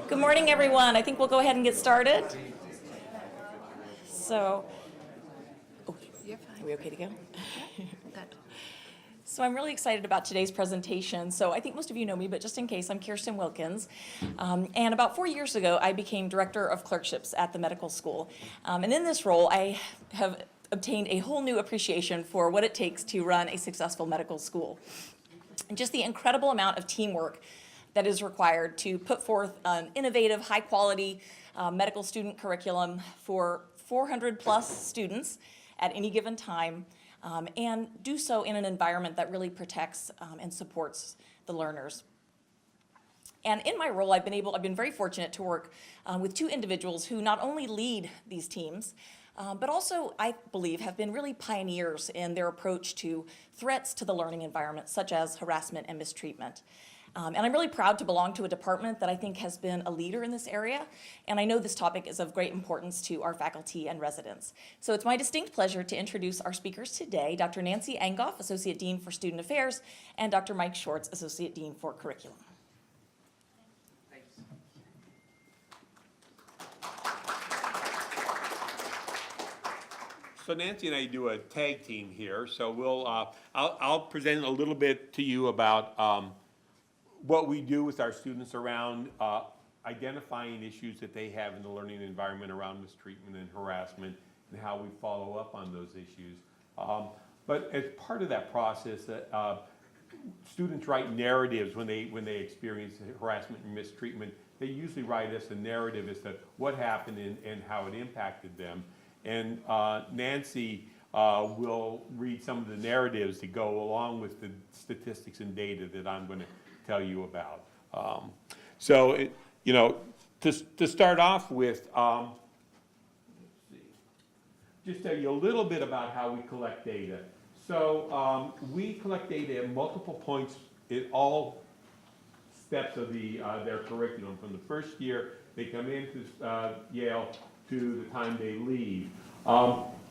Good morning, everyone. I think we'll go ahead and get started. So, are we okay to go? Good. So I'm really excited about today's presentation. So I think most of you know me, but just in case, I'm Kirsten Wilkins. And about 4 years ago, I became director of clerkships at the medical school. And in this role, I have obtained a whole new appreciation for what it takes to run a successful medical school. And just the incredible amount of teamwork that is required to put forth an innovative, high-quality medical student curriculum for 400 plus students at any given time, and do so in an environment that really protects and supports the learners. And in my role, I've been very fortunate to work with two individuals who not only lead these teams, but also, I believe, have been really pioneers in their approach to threats to the learning environment, such as harassment and mistreatment. And I'm really proud to belong to a department that I think has been a leader in this area, and I know this topic is of great importance to our faculty and residents. So it's my distinct pleasure to introduce our speakers today, Dr. Nancy Angoff, Associate Dean for Student Affairs, and Dr. Mike Schwartz, Associate Dean for Curriculum. So Nancy and I do a tag team here, so I'll present a little bit to you about what we do with our students around identifying issues that they have in the learning environment around mistreatment and harassment, and how we follow up on those issues. But as part of that process, students write narratives when they experience harassment and mistreatment. They usually write us a narrative as to what happened and how it impacted them. And Nancy will read some of the narratives that go along with the statistics and data that I'm going to tell you about. To start off with, just tell you a little bit about how we collect data. So we collect data at multiple points in all steps of their curriculum. From the first year they come into Yale to the time they leave.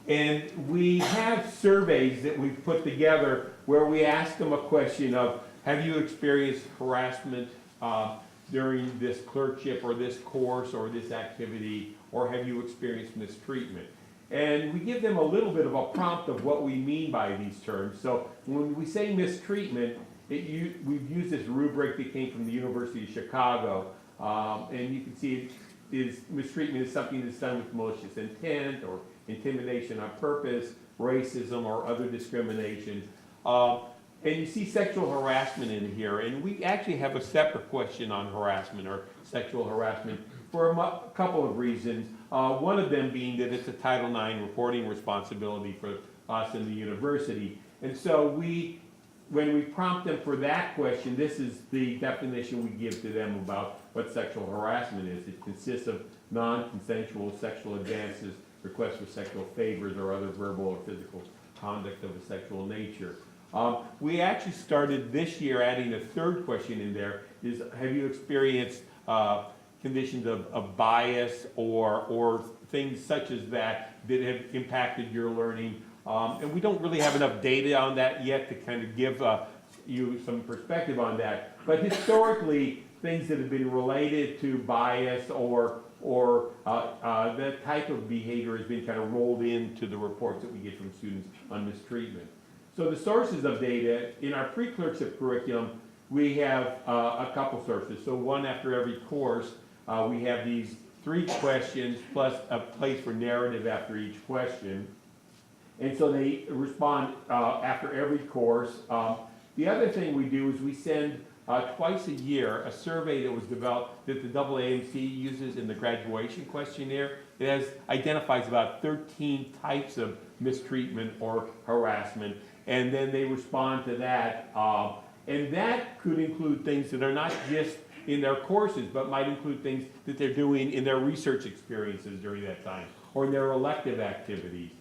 And we have surveys that we've put together where we ask them a question of, have you experienced harassment during this clerkship or this course or this activity, or have you experienced mistreatment? And we give them a little bit of a prompt of what we mean by these terms. So when we say mistreatment, we've used this rubric that came from the University of Chicago, and you can see mistreatment is something that's done with malicious intent or intimidation on purpose, racism, or other discrimination. And you see sexual harassment in here, and we actually have a separate question on harassment or sexual harassment for a couple of reasons. One of them being that it's a Title IX reporting responsibility for us in the university. And so when we prompt them for that question, this is the definition we give to them about what sexual harassment is. It consists of non-consensual sexual advances, requests for sexual favors, or other verbal or physical conduct of a sexual nature. We actually started this year adding a third question in there, is have you experienced conditions of bias or things such as that have impacted your learning? And we don't really have enough data on that yet to kind of give you some perspective on that. But historically, things that have been related to bias or that type of behavior has been kind of rolled into the reports that we get from students on mistreatment. So the sources of data, in our pre-clerkship curriculum, we have a couple sources. So one after every course, we have these 3 questions plus a place for narrative after each question. And so they respond after every course. The other thing we do is we send twice a year a survey that was developed that the AAMC uses in the graduation questionnaire. It identifies about 13 types of mistreatment or harassment, and then they respond to that. And that could include things that are not just in their courses, but might include things that they're doing in their research experiences during that time, or in their elective activities,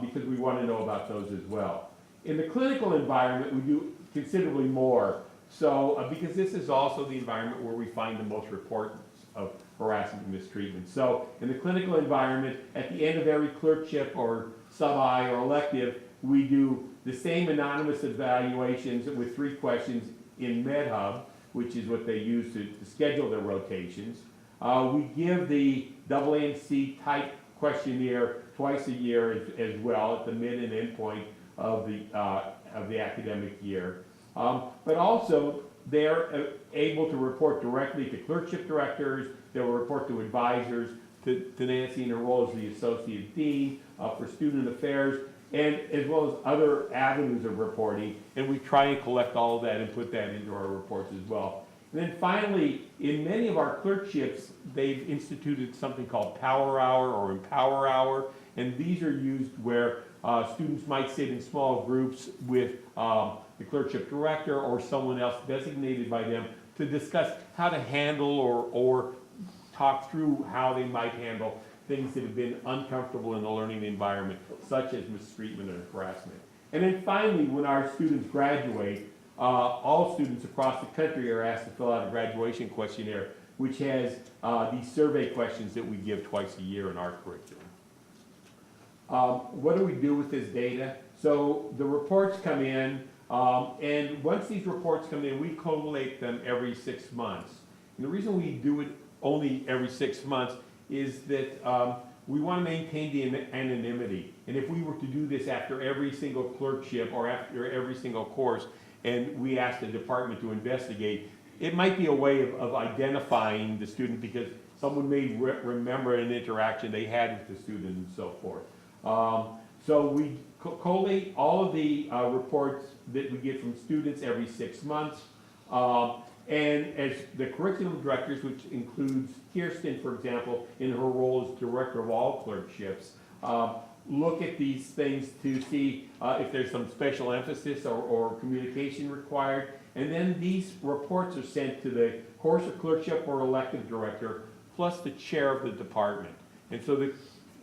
because we want to know about those as well. In the clinical environment, we do considerably more. So, because this is also the environment where we find the most reports of harassment and mistreatment. So, in the clinical environment, at the end of every clerkship or sub-I or elective, we do the same anonymous evaluations with 3 questions in MedHub, which is what they use to schedule their rotations. We give the AAMC type questionnaire twice a year as well at the mid and end point of the academic year. But also, they're able to report directly to clerkship directors, they'll report to advisors, to Nancy in her role as the Associate Dean for Student Affairs, and as well as other avenues of reporting, and we try and collect all of that and put that into our reports as well. And then finally, in many of our clerkships, they've instituted something called Power Hour or Empower Hour, and these are used where students might sit in small groups with the clerkship director or someone else designated by them to discuss how to handle or talk through how they might handle things that have been uncomfortable in the learning environment, such as mistreatment and harassment. And then finally, when our students graduate, all students across the country are asked to fill out a graduation questionnaire, which has these survey questions that we give twice a year in our curriculum. What do we do with this data? So the reports come in, and once these reports come in, we collate them every 6 months. And the reason we do it only every 6 months is that we want to maintain the anonymity. And if we were to do this after every single clerkship or after every single course, and we ask the department to investigate, it might be a way of identifying the student because someone may remember an interaction they had with the student and so forth. So we collate all of the reports that we get from students every 6 months. And as the curriculum directors, which includes Kirsten, for example, in her role as director of all clerkships, look at these things to see if there's some special emphasis or communication required. And then these reports are sent to the course or clerkship or elective director, plus the chair of the department. And so the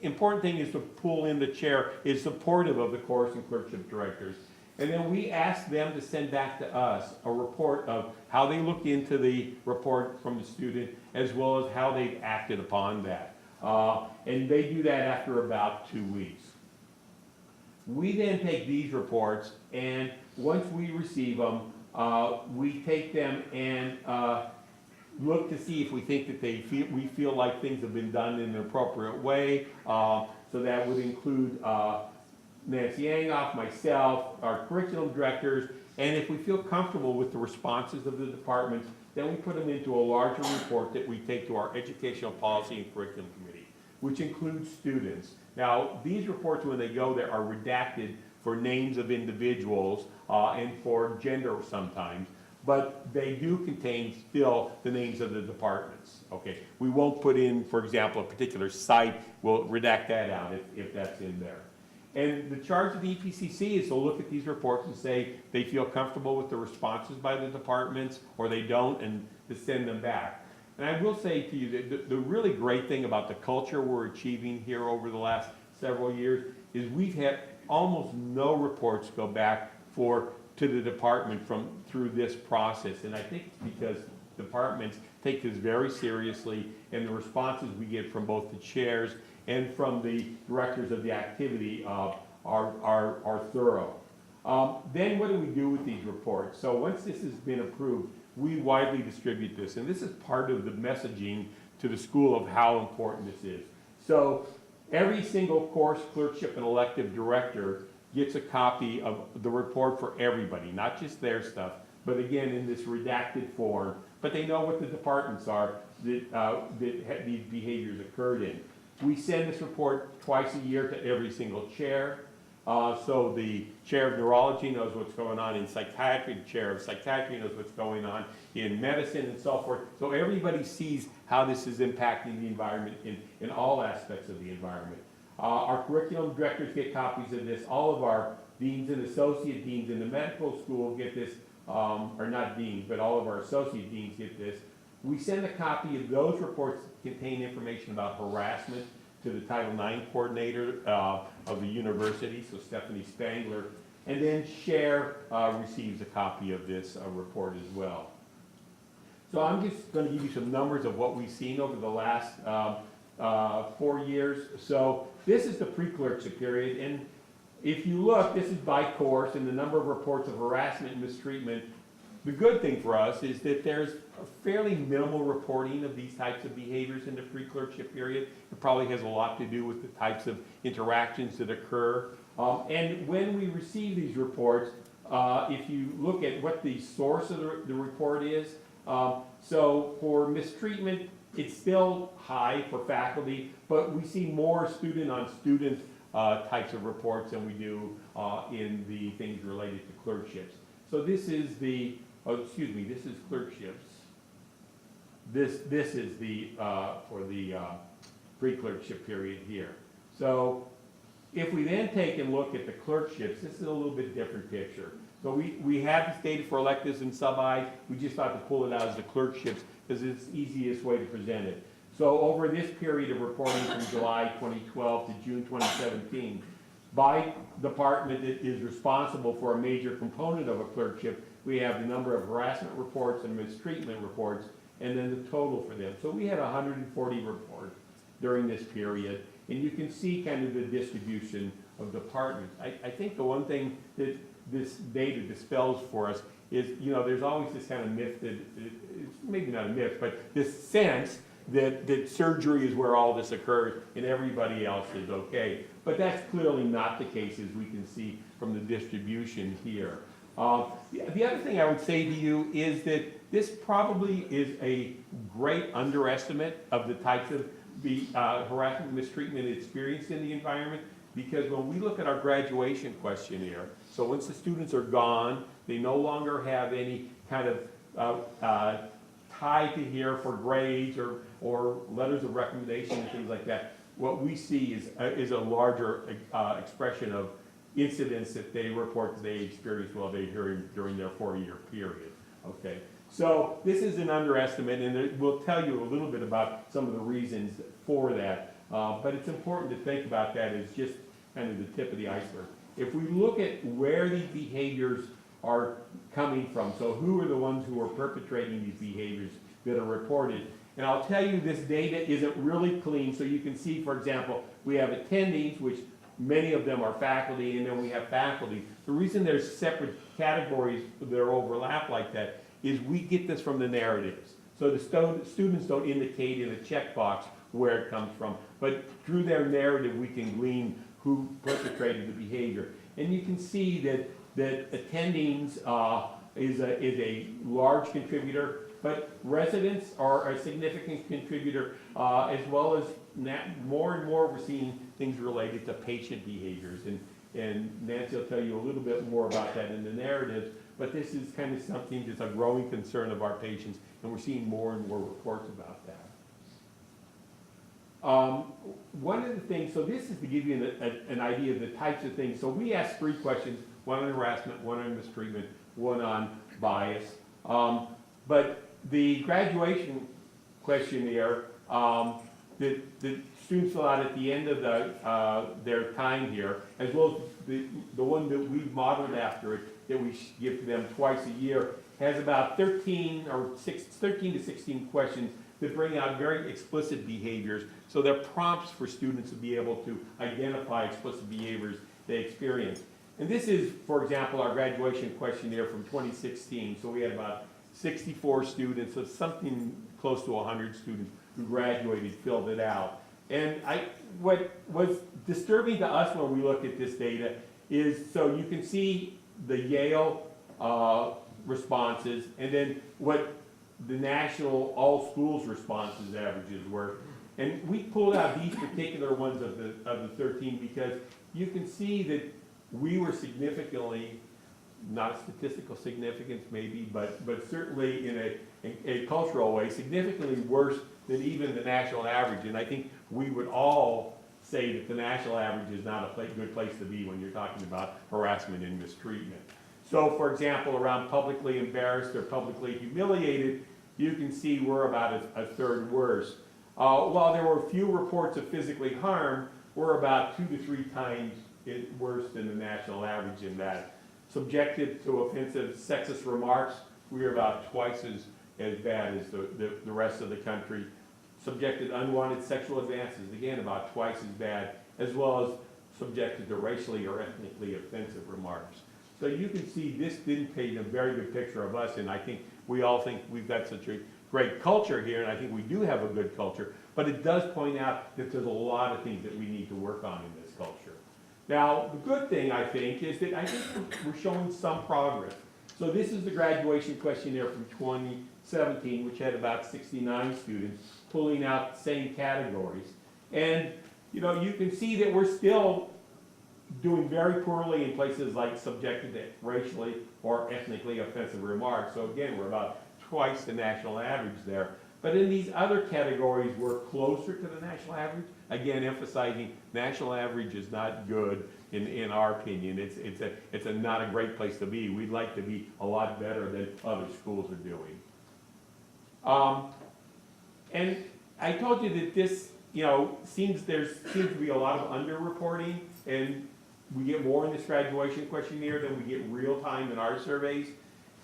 important thing is to pull in the chair is supportive of the course and clerkship directors. And then we ask them to send back to us a report of how they looked into the report from the student, as well as how they've acted upon that. And they do that after about 2 weeks. We then take these reports, and once we receive them, we take them and look to see if we think that we feel like things have been done in an appropriate way. So that would include Nancy Angoff, myself, our curriculum directors, and if we feel comfortable with the responses of the departments, then we put them into a larger report that we take to our Educational Policy and Curriculum Committee, which includes students. Now, these reports, when they go there, are redacted for names of individuals and for gender sometimes, but they do contain still the names of the departments. Okay, we won't put in, for example, a particular site. We'll redact that out if that's in there. And the charge of the EPCC is to look at these reports and say they feel comfortable with the responses by the departments or they don't, and to send them back. And I will say to you that the really great thing about the culture we're achieving here over the last several years is we've had almost no reports go back to the department through this process. And I think it's because departments take this very seriously, and the responses we get from both the chairs and from the directors of the activity are thorough. Then what do we do with these reports? So once this has been approved, we widely distribute this, and this is part of the messaging to the school of how important this is. So every single course, clerkship, and elective director gets a copy of the report for everybody, not just their stuff, but again in this redacted form, but they know what the departments are that these behaviors occurred in. We send this report twice a year to every single chair. So the chair of neurology knows what's going on in psychiatry, the chair of psychiatry knows what's going on in medicine and so forth. So everybody sees how this is impacting the environment in all aspects of the environment. Our curriculum directors get copies of this. All of our deans and associate deans in the medical school get this, or not deans, but all of our associate deans get this. We send a copy of those reports that contain information about harassment to the Title IX coordinator of the university, so Stephanie Spangler, and then Cher receives a copy of this report as well. So I'm just going to give you some numbers of what we've seen over the last 4 years. So this is the pre-clerkship period, and if you look, this is by course, and the number of reports of harassment and mistreatment. The good thing for us is that there's fairly minimal reporting of these types of behaviors in the pre-clerkship period. It probably has a lot to do with the types of interactions that occur. And when we receive these reports, if you look at what the source of the report is, so for mistreatment, it's still high for faculty, but we see more student-on-student types of reports than we do in the things related to clerkships. So this is the, this is clerkships. This is the, for the pre-clerkship period here. So if we then take and look at the clerkships, this is a little bit different picture. So we have this data for electives and sub-Is. We just thought to pull it out as the clerkships because it's the easiest way to present it. So over this period of reporting from July 2012 to June 2017, by department that is responsible for a major component of a clerkship, we have the number of harassment reports and mistreatment reports, and then the total for them. So we had 140 reports during this period, and you can see kind of the distribution of departments. I think the one thing that this data dispels for us is, you know, there's always this kind of myth that, it's maybe not a myth, but this sense that surgery is where all this occurs and everybody else is okay. But that's clearly not the case, as we can see from the distribution here. The other thing I would say to you is that this probably is a great underestimate of the types of harassment and mistreatment experienced in the environment, because when we look at our graduation questionnaire, so once the students are gone, they no longer have any kind of tie to here for grades or letters of recommendation and things like that. What we see is a larger expression of incidents that they report that they experienced while they during their 4-year period. Okay, so this is an underestimate, and we'll tell you a little bit about some of the reasons for that. But it's important to think about that as just kind of the tip of the iceberg. If we look at where these behaviors are coming from, so who are the ones who are perpetrating these behaviors that are reported, and I'll tell you this data isn't really clean, so you can see, for example, we have attendings, which many of them are faculty, and then we have faculty. The reason there's separate categories that are overlap like that is we get this from the narratives. So the students don't indicate in a checkbox where it comes from, but through their narrative we can glean who perpetrated the behavior. And you can see that attendings is a large contributor, but residents are a significant contributor, as well as more and more we're seeing things related to patient behaviors. And Nancy will tell you a little bit more about that in the narratives, but this is kind of something that's a growing concern of our patients, and we're seeing more and more reports about that. One of the things, so this is to give you an idea of the types of things. So we asked 3 questions, one on harassment, one on mistreatment, one on bias. But the graduation questionnaire that the students fill out at the end of their time here, as well as the one that we've modeled after it, that we give to them twice a year, has about 13 to 16 questions that bring out very explicit behaviors. So they're prompts for students to be able to identify explicit behaviors they experience. And this is, for example, our graduation questionnaire from 2016. So we had about 64 students, so something close to 100 students who graduated filled it out. And what was disturbing to us when we look at this data is, so you can see the Yale responses, and then what the national all schools responses averages were. And we pulled out these particular ones of the 13 because you can see that we were significantly, not statistical significance maybe, but certainly in a cultural way, significantly worse than even the national average. And I think we would all say that the national average is not a good place to be when you're talking about harassment and mistreatment. So for example, around publicly embarrassed or publicly humiliated, you can see we're about a third worse. While there were few reports of physically harm, we're about 2 to 3 times worse than the national average in that. Subjected to offensive sexist remarks, we're about twice as bad as the rest of the country. Subjected to unwanted sexual advances, again about twice as bad, as well as subjected to racially or ethnically offensive remarks. So you can see this didn't paint a very good picture of us, and I think we all think we've got such a great culture here, and I think we do have a good culture, but it does point out that there's a lot of things that we need to work on in this culture. Now, the good thing, I think, is that I think we're showing some progress. So this is the graduation questionnaire from 2017, which had about 69 students, pulling out the same categories. And, you know, you can see that we're still doing very poorly in places like subjected to racially or ethnically offensive remarks. So again, we're about twice the national average there. But in these other categories, we're closer to the national average. Again, emphasizing national average is not good in our opinion. It's not a great place to be. We'd like to be a lot better than other schools are doing. And I told you that this, you know, seems to be a lot of underreporting, and we get more in this graduation questionnaire than we get real time in our surveys.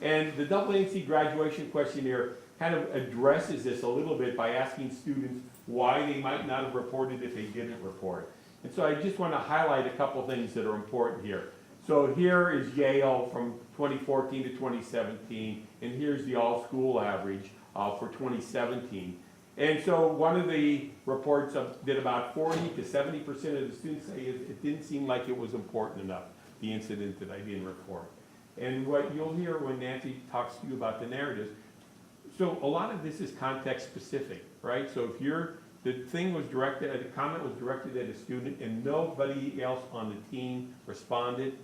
And the AAMC graduation questionnaire kind of addresses this a little bit by asking students why they might not have reported if they didn't report. And so I just want to highlight a couple things that are important here. So here is Yale from 2014 to 2017, and here's the all-school average for 2017. And so one of the reports did about 40 to 70% of the students say it didn't seem like it was important enough, the incident that I didn't report. And what you'll hear when Nancy talks to you about the narratives, so a lot of this is context specific, right? So if the comment was directed at a student and nobody else on the team responded,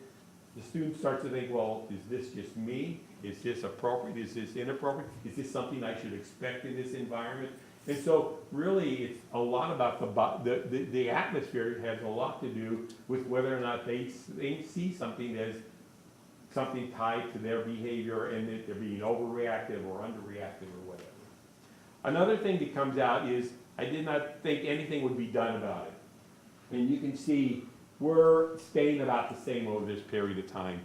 the student starts to think, well, is this just me? Is this appropriate? Is this inappropriate? Is this something I should expect in this environment? And so really it's a lot about the atmosphere has a lot to do with whether or not they see something as something tied to their behavior and that they're being overreactive or underreactive or whatever. Another thing that comes out is I did not think anything would be done about it. And you can see we're staying about the same over this period of time.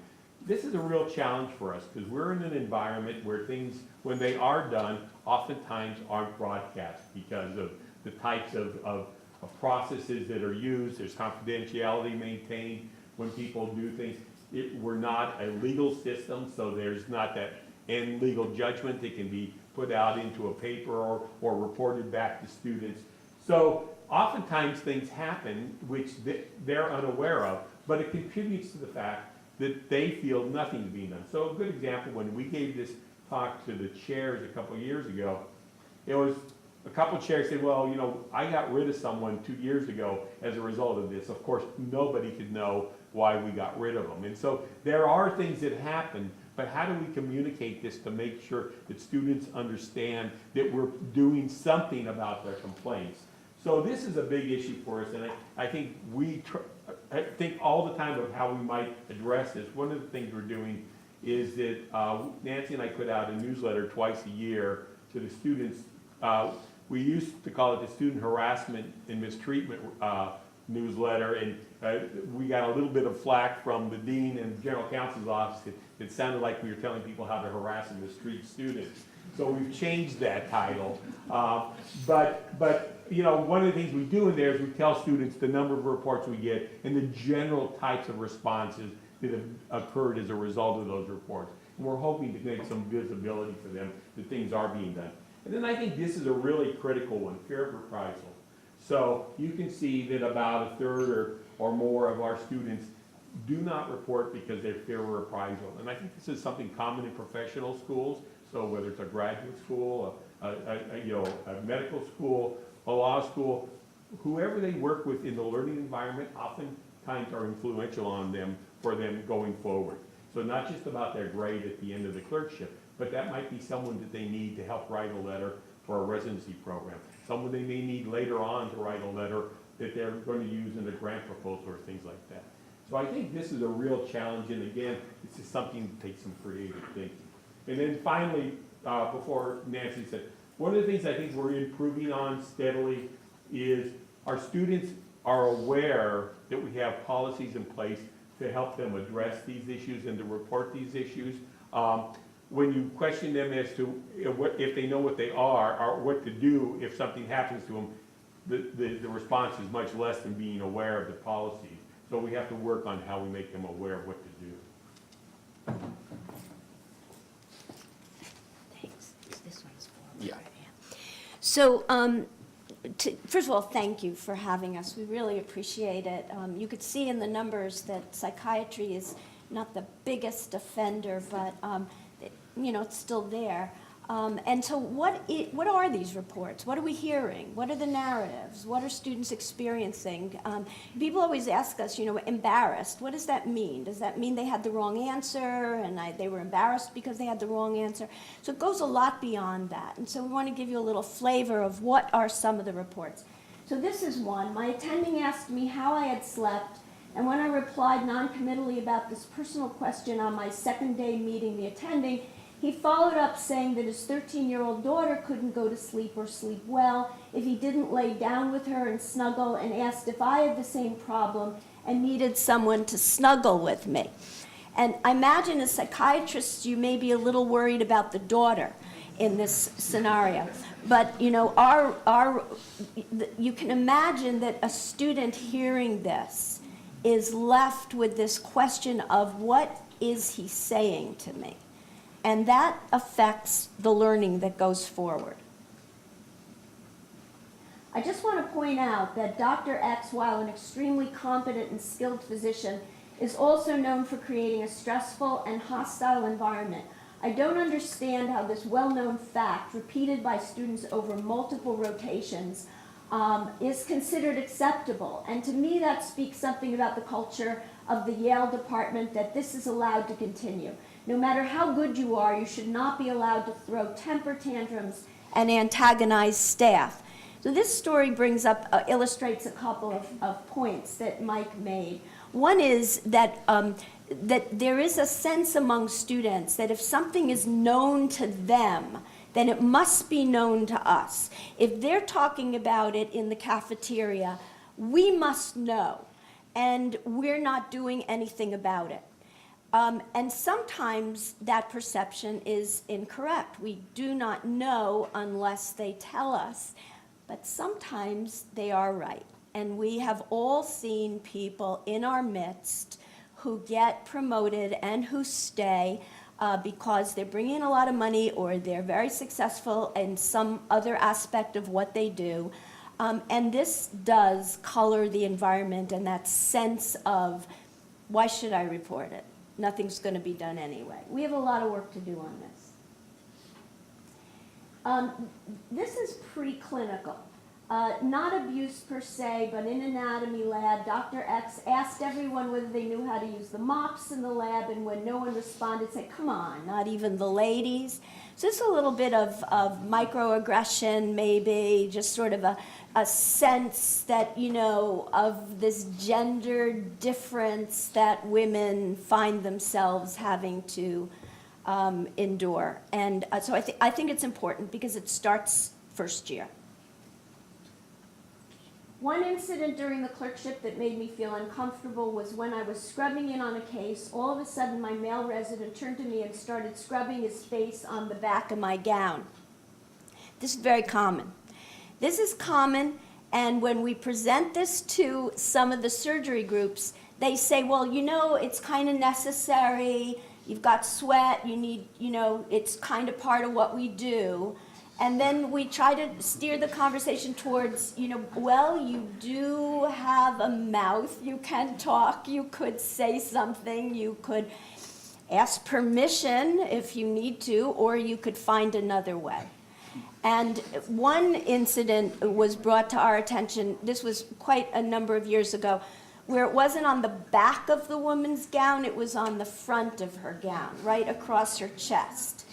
This is a real challenge for us because we're in an environment where things, when they are done, oftentimes aren't broadcast because of the types of processes that are used. There's confidentiality maintained when people do things. We're not a legal system, so there's not that end legal judgment that can be put out into a paper or reported back to students. So oftentimes things happen which they're unaware of, but it contributes to the fact that they feel nothing is being done. So a good example, when we gave this talk to the chairs a couple of years ago, it was a couple of chairs said, well, you know, I got rid of someone 2 years ago as a result of this. Of course, nobody could know why we got rid of them. And so there are things that happen, but how do we communicate this to make sure that students understand that we're doing something about their complaints? So this is a big issue for us, and I think I think all the time of how we might address this. One of the things we're doing is that Nancy and I put out a newsletter twice a year to the students. We used to call it the Student Harassment and Mistreatment newsletter, and we got a little bit of flack from the dean and general counsel's office. It sounded like we were telling people how to harass and mistreat students. So we've changed that title. But you know, one of the things we do in there is we tell students the number of reports we get and the general types of responses that have occurred as a result of those reports. And we're hoping to make some visibility for them that things are being done. And then I think this is a really critical one, fear of reprisal. So you can see that about a third or more of our students do not report because they fear reprisal. And I think this is something common in professional schools. So whether it's a graduate school, a medical school, a law school, whoever they work with in the learning environment oftentimes are influential on them for them going forward. So not just about their grade at the end of the clerkship, but that might be someone that they need to help write a letter for a residency program. Someone they may need later on to write a letter that they're going to use in a grant proposal or things like that. So I think this is a real challenge, and again, this is something that takes some creative thinking. And then finally, before Nancy said, one of the things I think we're improving on steadily is our students are aware that we have policies in place to help them address these issues and to report these issues. When you question them as to if they know what they are or what to do if something happens to them, the response is much less than being aware of the policies. So we have to work on how we make them aware of what to do. So, first of all, thank you for having us. We really appreciate it. You could see in the numbers that psychiatry is not the biggest offender, but it's still there. And so what are these reports? What are we hearing? What are the narratives? What are students experiencing? People always ask us, embarrassed. What does that mean? Does that mean they had the wrong answer and they were embarrassed because they had the wrong answer? So it goes a lot beyond that. And so we want to give you a little flavor of what are some of the reports. So this is one. My attending asked me how I had slept, and when I replied non-committally about this personal question on my second day meeting the attending, he followed up saying that his 13-year-old daughter couldn't go to sleep or sleep well if he didn't lay down with her and snuggle, and asked if I had the same problem and needed someone to snuggle with me. And I imagine as psychiatrists, you may be a little worried about the daughter in this scenario. But, you can imagine that a student hearing this is left with this question of, what is he saying to me? And that affects the learning that goes forward. I just want to point out that Dr. X, while an extremely competent and skilled physician, is also known for creating a stressful and hostile environment. I don't understand how this well-known fact, repeated by students over multiple rotations, is considered acceptable. And to me, that speaks something about the culture of the Yale department, that this is allowed to continue. No matter how good you are, you should not be allowed to throw temper tantrums and antagonize staff. So this story illustrates a couple of points that Mike made. One is that there is a sense among students that if something is known to them, then it must be known to us. If they're talking about it in the cafeteria, we must know, and we're not doing anything about it. And sometimes that perception is incorrect. We do not know unless they tell us, but sometimes they are right. And we have all seen people in our midst who get promoted and who stay because they're bringing in a lot of money, or they're very successful in some other aspect of what they do. And this does color the environment and that sense of, why should I report it? Nothing's going to be done anyway. We have a lot of work to do on this. This is preclinical. Not abuse per se, but in an anatomy lab, Dr. X asked everyone whether they knew how to use the mops in the lab, and when no one responded, said, come on, not even the ladies. So this is a little bit of microaggression, maybe, just sort of a sense that, of this gender difference that women find themselves having to endure. And so I think it's important because it starts first year. One incident during the clerkship that made me feel uncomfortable was when I was scrubbing in on a case. All of a sudden, my male resident turned to me and started scrubbing his face on the back of my gown. This is very common. This is common, and when we present this to some of the surgery groups, they say, well, it's kind of necessary. You've got sweat. You need, it's kind of part of what we do. And then we try to steer the conversation towards, well, you do have a mouth, you can talk, you could say something, you could ask permission if you need to, or you could find another way. And one incident was brought to our attention, this was quite a number of years ago, where it wasn't on the back of the woman's gown, it was on the front of her gown, right across her chest.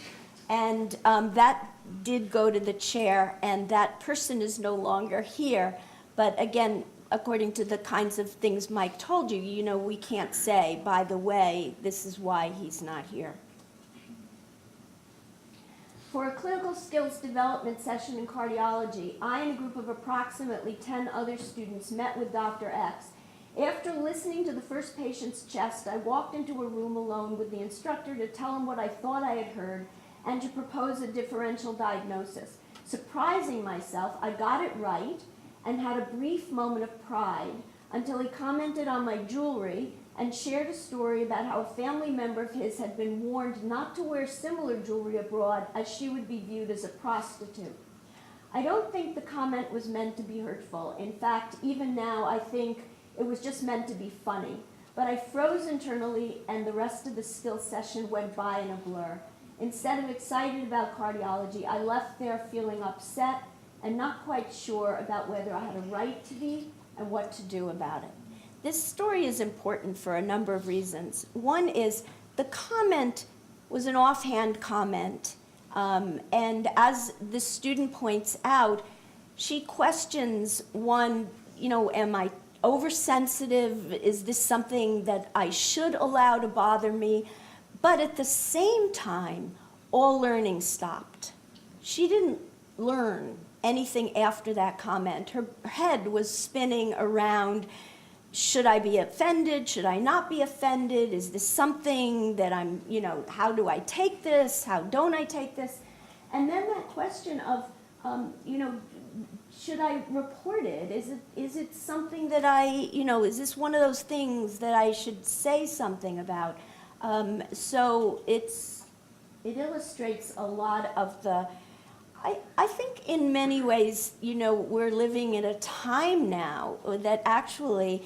And that did go to the chair, and that person is no longer here. But again, according to the kinds of things Mike told you, we can't say, by the way, this is why he's not here. For a clinical skills development session in cardiology, I and a group of approximately 10 other students met with Dr. X. After listening to the first patient's chest, I walked into a room alone with the instructor to tell him what I thought I had heard and to propose a differential diagnosis. Surprising myself, I got it right and had a brief moment of pride until he commented on my jewelry and shared a story about how a family member of his had been warned not to wear similar jewelry abroad as she would be viewed as a prostitute. I don't think the comment was meant to be hurtful. In fact, even now, I think it was just meant to be funny. But I froze internally, and the rest of the skills session went by in a blur. Instead of excited about cardiology, I left there feeling upset and not quite sure about whether I had a right to be and what to do about it. This story is important for a number of reasons. One is the comment was an offhand comment, and as the student points out, she questions one, am I oversensitive? Is this something that I should allow to bother me? But at the same time, all learning stopped. She didn't learn anything after that comment. Her head was spinning around, should I be offended? Should I not be offended? Is this something that I'm, how do I take this? How don't I take this? And then that question of, should I report it? Is it something that is this one of those things that I should say something about? So it illustrates a lot of the, I think in many ways, we're living in a time now that actually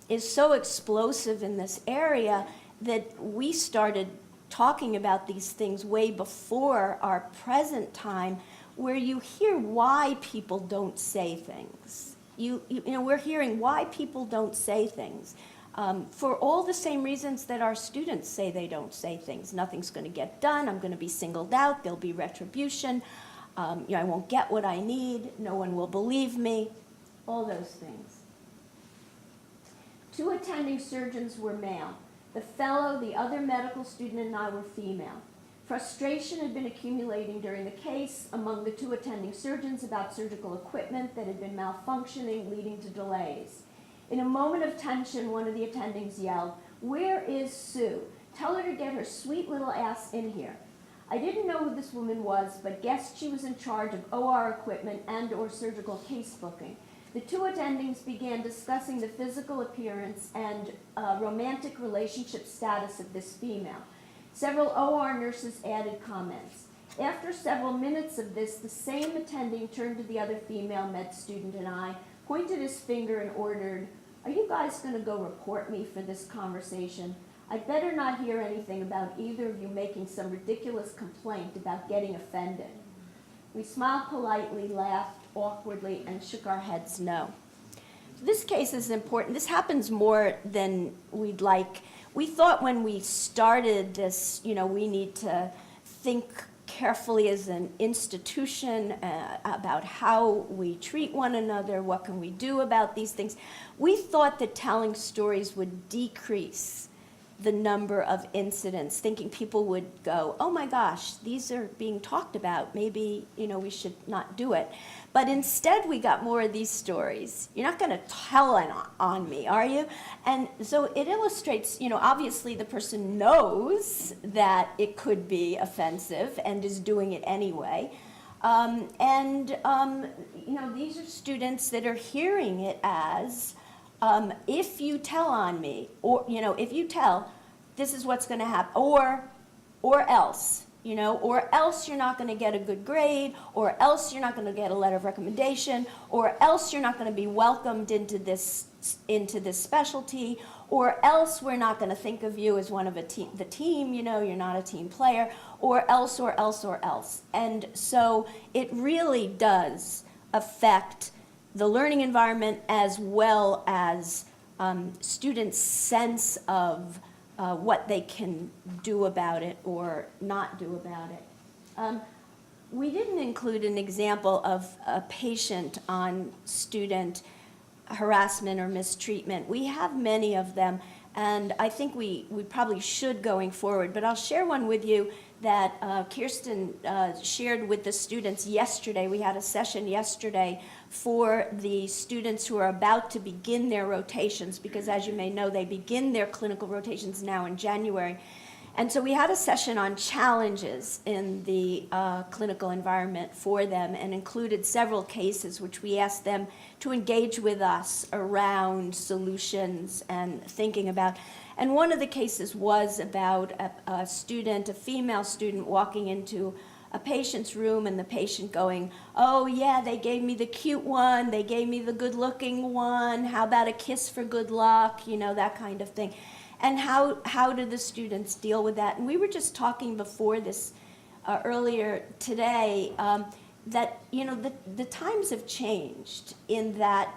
is so explosive in this area that we started talking about these things way before our present time, where you hear why people don't say things. We're hearing why people don't say things. For all the same reasons that our students say they don't say things. Nothing's going to get done. I'm going to be singled out. There'll be retribution. I won't get what I need. No one will believe me. All those things. 2 attending surgeons were male. The fellow, the other medical student, and I were female. Frustration had been accumulating during the case among the 2 attending surgeons about surgical equipment that had been malfunctioning, leading to delays. In a moment of tension, one of the attendings yelled, "Where is Sue? Tell her to get her sweet little ass in here." I didn't know who this woman was, but guessed she was in charge of OR equipment and/or surgical case booking. The 2 attendings began discussing the physical appearance and romantic relationship status of this female. Several OR nurses added comments. After several minutes of this, the same attending turned to the other female med student and I, pointed his finger and ordered, "Are you guys going to go report me for this conversation? I'd better not hear anything about either of you making some ridiculous complaint about getting offended." We smiled politely, laughed awkwardly, and shook our heads no. This case is important. This happens more than we'd like. We thought when we started this, we need to think carefully as an institution about how we treat one another, what can we do about these things. We thought that telling stories would decrease the number of incidents, thinking people would go, oh my gosh, these are being talked about, maybe we should not do it. But instead we got more of these stories. You're not going to tell on me, are you? And so it illustrates, obviously the person knows that it could be offensive and is doing it anyway. These are students that are hearing it as, if you tell on me, or, if you tell, this is what's going to happen, or else, or else you're not going to get a good grade, or else you're not going to get a letter of recommendation, or else you're not going to be welcomed into this specialty, or else we're not going to think of you as one of the team, you're not a team player, or else, or else, or else. And so it really does affect the learning environment as well as students' sense of what they can do about it or not do about it. We didn't include an example of a patient on student harassment or mistreatment. We have many of them, and I think we probably should going forward, but I'll share one with you that Kirsten shared with the students yesterday. We had a session yesterday for the students who are about to begin their rotations, because as you may know, they begin their clinical rotations now in January. And so we had a session on challenges in the clinical environment for them and included several cases which we asked them to engage with us around solutions and thinking about. And one of the cases was about a student, a female student, walking into a patient's room and the patient going, oh yeah, they gave me the cute one, they gave me the good looking one, how about a kiss for good luck, you know, that kind of thing. And how do the students deal with that? And we were just talking before this earlier today, that, you know, the times have changed in that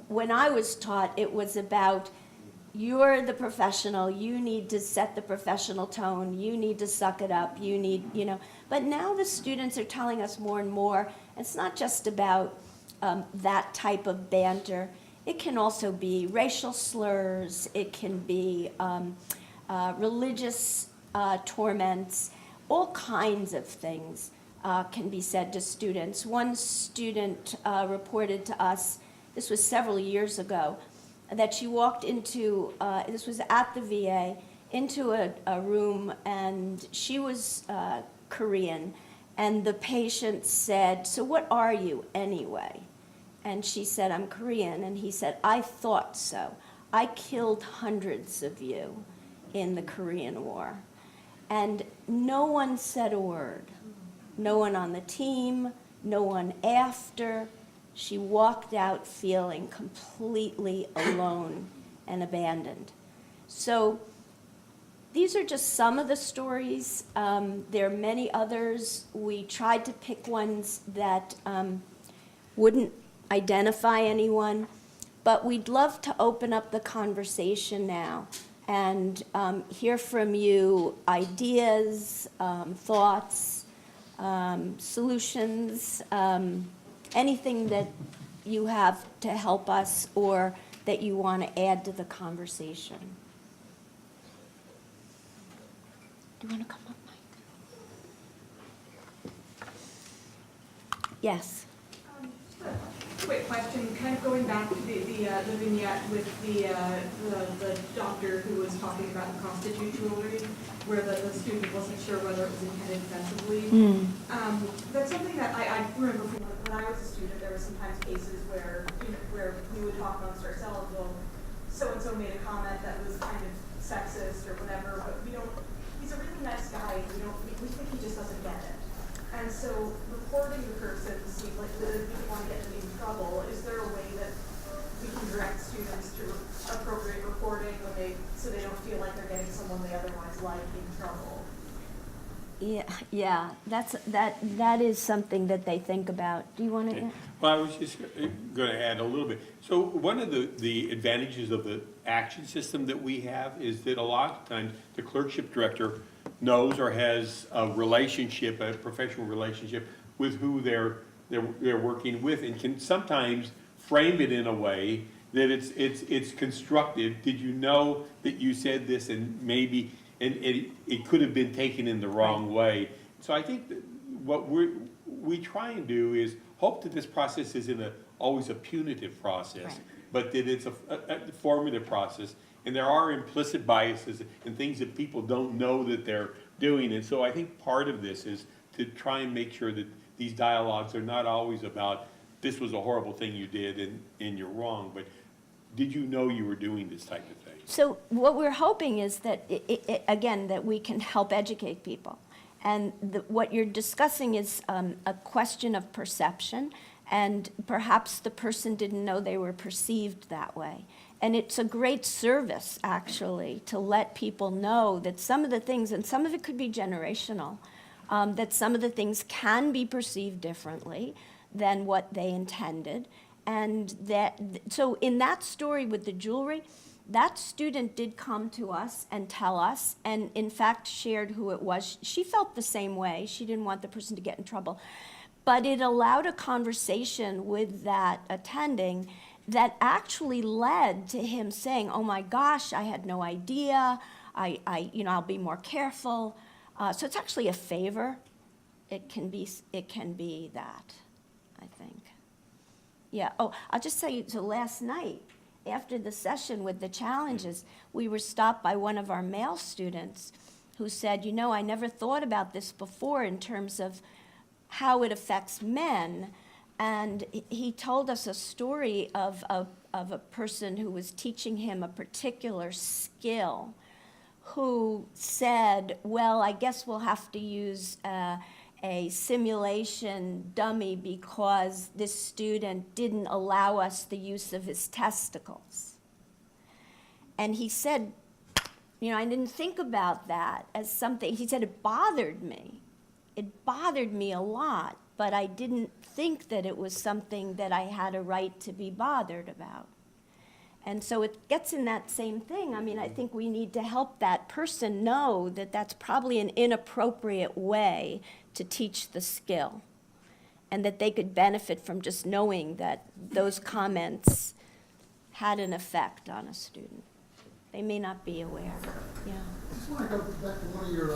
when I was taught, it was about you're the professional, you need to set the professional tone, you need to suck it up, you need, you know. But now the students are telling us more and more, it's not just about that type of banter. It can also be racial slurs, it can be religious torments, all kinds of things can be said to students. One student reported to us, this was several years ago, that she walked into, this was at the VA, into a room, and she was Korean, and the patient said, so what are you anyway? And she said, I'm Korean, and he said, I thought so. I killed hundreds of you in the Korean War. And no one said a word. No one on the team, no one after. She walked out feeling completely alone and abandoned. So these are just some of the stories. There are many others. We tried to pick ones that wouldn't identify anyone, but we'd love to open up the conversation now and hear from you ideas, thoughts, solutions, anything that you have to help us or that you want to add to the conversation. Do you want to come up, Mike? Yes. Quick question, kind of going back to the vignette with the doctor who was talking about the constitutionality, where the student wasn't sure whether it was intended defensively. That's something that I remember from when I was a student. There were sometimes cases where we would talk amongst ourselves. Well, so and so made a comment that was kind of sexist or whatever, but we don't. He's a really nice guy. We think he just doesn't get it. And so reporting the person seems like we don't want to get them in trouble. Is there a way that we can direct students to appropriate reporting so they don't feel like they're getting someone they otherwise like in trouble? Yeah, that is something that they think about. Do you want to? Well, I was just going to add a little bit. So one of the advantages of the action system that we have is that a lot of times the clerkship director knows or has a relationship, a professional relationship with who they're working with, and can sometimes frame it in a way that it's constructive. Did you know that you said this, and maybe it could have been taken in the wrong way? So I think that what we try and do is hope that this process isn't always a punitive process, right, but that it's a formative process. And there are implicit biases and things that people don't know that they're doing. And so I think part of this is to try and make sure that these dialogues are not always about, this was a horrible thing you did and you're wrong, but did you know you were doing this type of thing? So what we're hoping is that, again, that we can help educate people. And what you're discussing is a question of perception, and perhaps the person didn't know they were perceived that way. And it's a great service, actually, to let people know that some of the things, and some of it could be generational, that some of the things can be perceived differently than what they intended. And that, so in that story with the jewelry, that student did come to us and tell us, and in fact shared who it was. She felt the same way. She didn't want the person to get in trouble. But it allowed a conversation with that attending that actually led to him saying, oh my gosh, I had no idea, I'll be more careful. So it's actually a favor. It can be that, I think. Yeah, oh, I'll just tell you, so last night, after the session with the challenges, we were stopped by one of our male students who said, I never thought about this before in terms of how it affects men. And he told us a story of a person who was teaching him a particular skill, who said, well, I guess we'll have to use a simulation dummy because this student didn't allow us the use of his testicles. And he said, you know, I didn't think about that as something, he said it bothered me. It bothered me a lot, but I didn't think that it was something that I had a right to be bothered about. And so it gets in that same thing. I mean, I think we need to help that person know that that's probably an inappropriate way to teach the skill, and that they could benefit from just knowing that those comments had an effect on a student. They may not be aware. Yeah. I just want to go back to one of your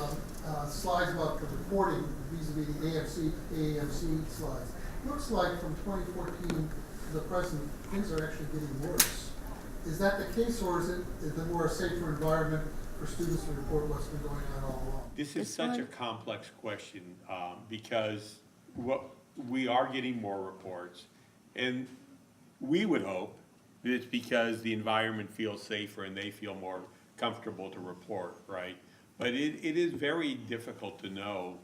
slides about the reporting vis-a-vis the AAMC slides. It looks like from 2014 to the present, things are actually getting worse. Is that the case, or is it more a safer environment for students to report what's been going on all along? This is such a complex question because we are getting more reports, and we would hope that it's because the environment feels safer and they feel more comfortable to report, right? But it is very difficult to know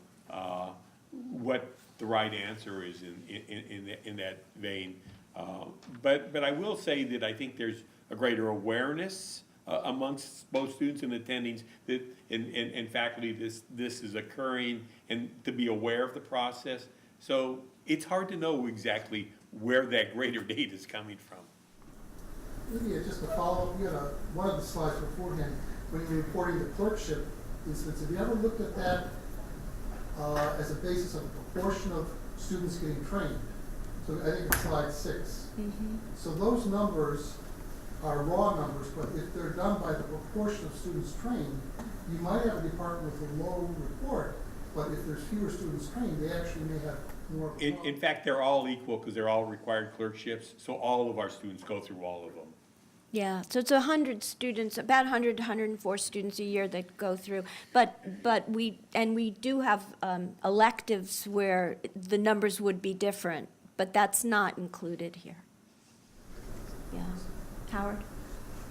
what the right answer is in that vein. But I will say that I think there's a greater awareness amongst both students and attendings that, and faculty, this is occurring, and to be aware of the process. So it's hard to know exactly where that greater data is coming from. Lydia, just to follow up, you had one of the slides beforehand, when you were reporting the clerkship instance, have you ever looked at that as a basis of a proportion of students getting trained? So I think it's slide 6. Mm-hmm. So those numbers are raw numbers, but if they're done by the proportion of students trained, you might have a department with a low report, but if there's fewer students trained, they actually may have more. In fact, they're all equal because they're all required clerkships, so all of our students go through all of them. Yeah, so it's 100 students, about 100 to 104 students a year that go through. But we do have electives where the numbers would be different, but that's not included here. Yeah. Howard?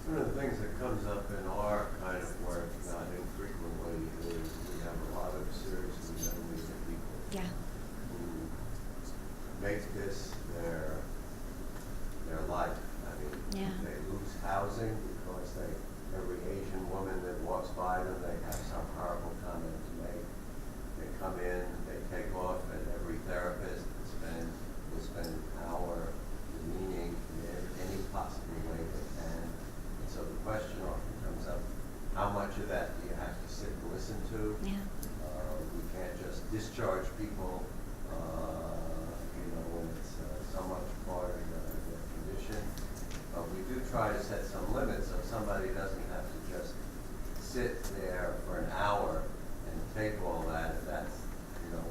One of the things that comes up in our kind of work, not infrequently, is we have a lot of seriously mentally ill people Yeah. who make this their life. I mean, Yeah. they lose housing because every Asian woman that walks by them, they have some horrible comment to make. They come in, they take off, and every therapist will spend an hour demeaning in any possible way they can. And so the question often comes up, how much of that do you have to sit and listen to? Yeah. We can't just discharge people, when it's so much part of their condition. But we do try to set some limits so somebody doesn't have to just sit there for an hour and take all that. If that's,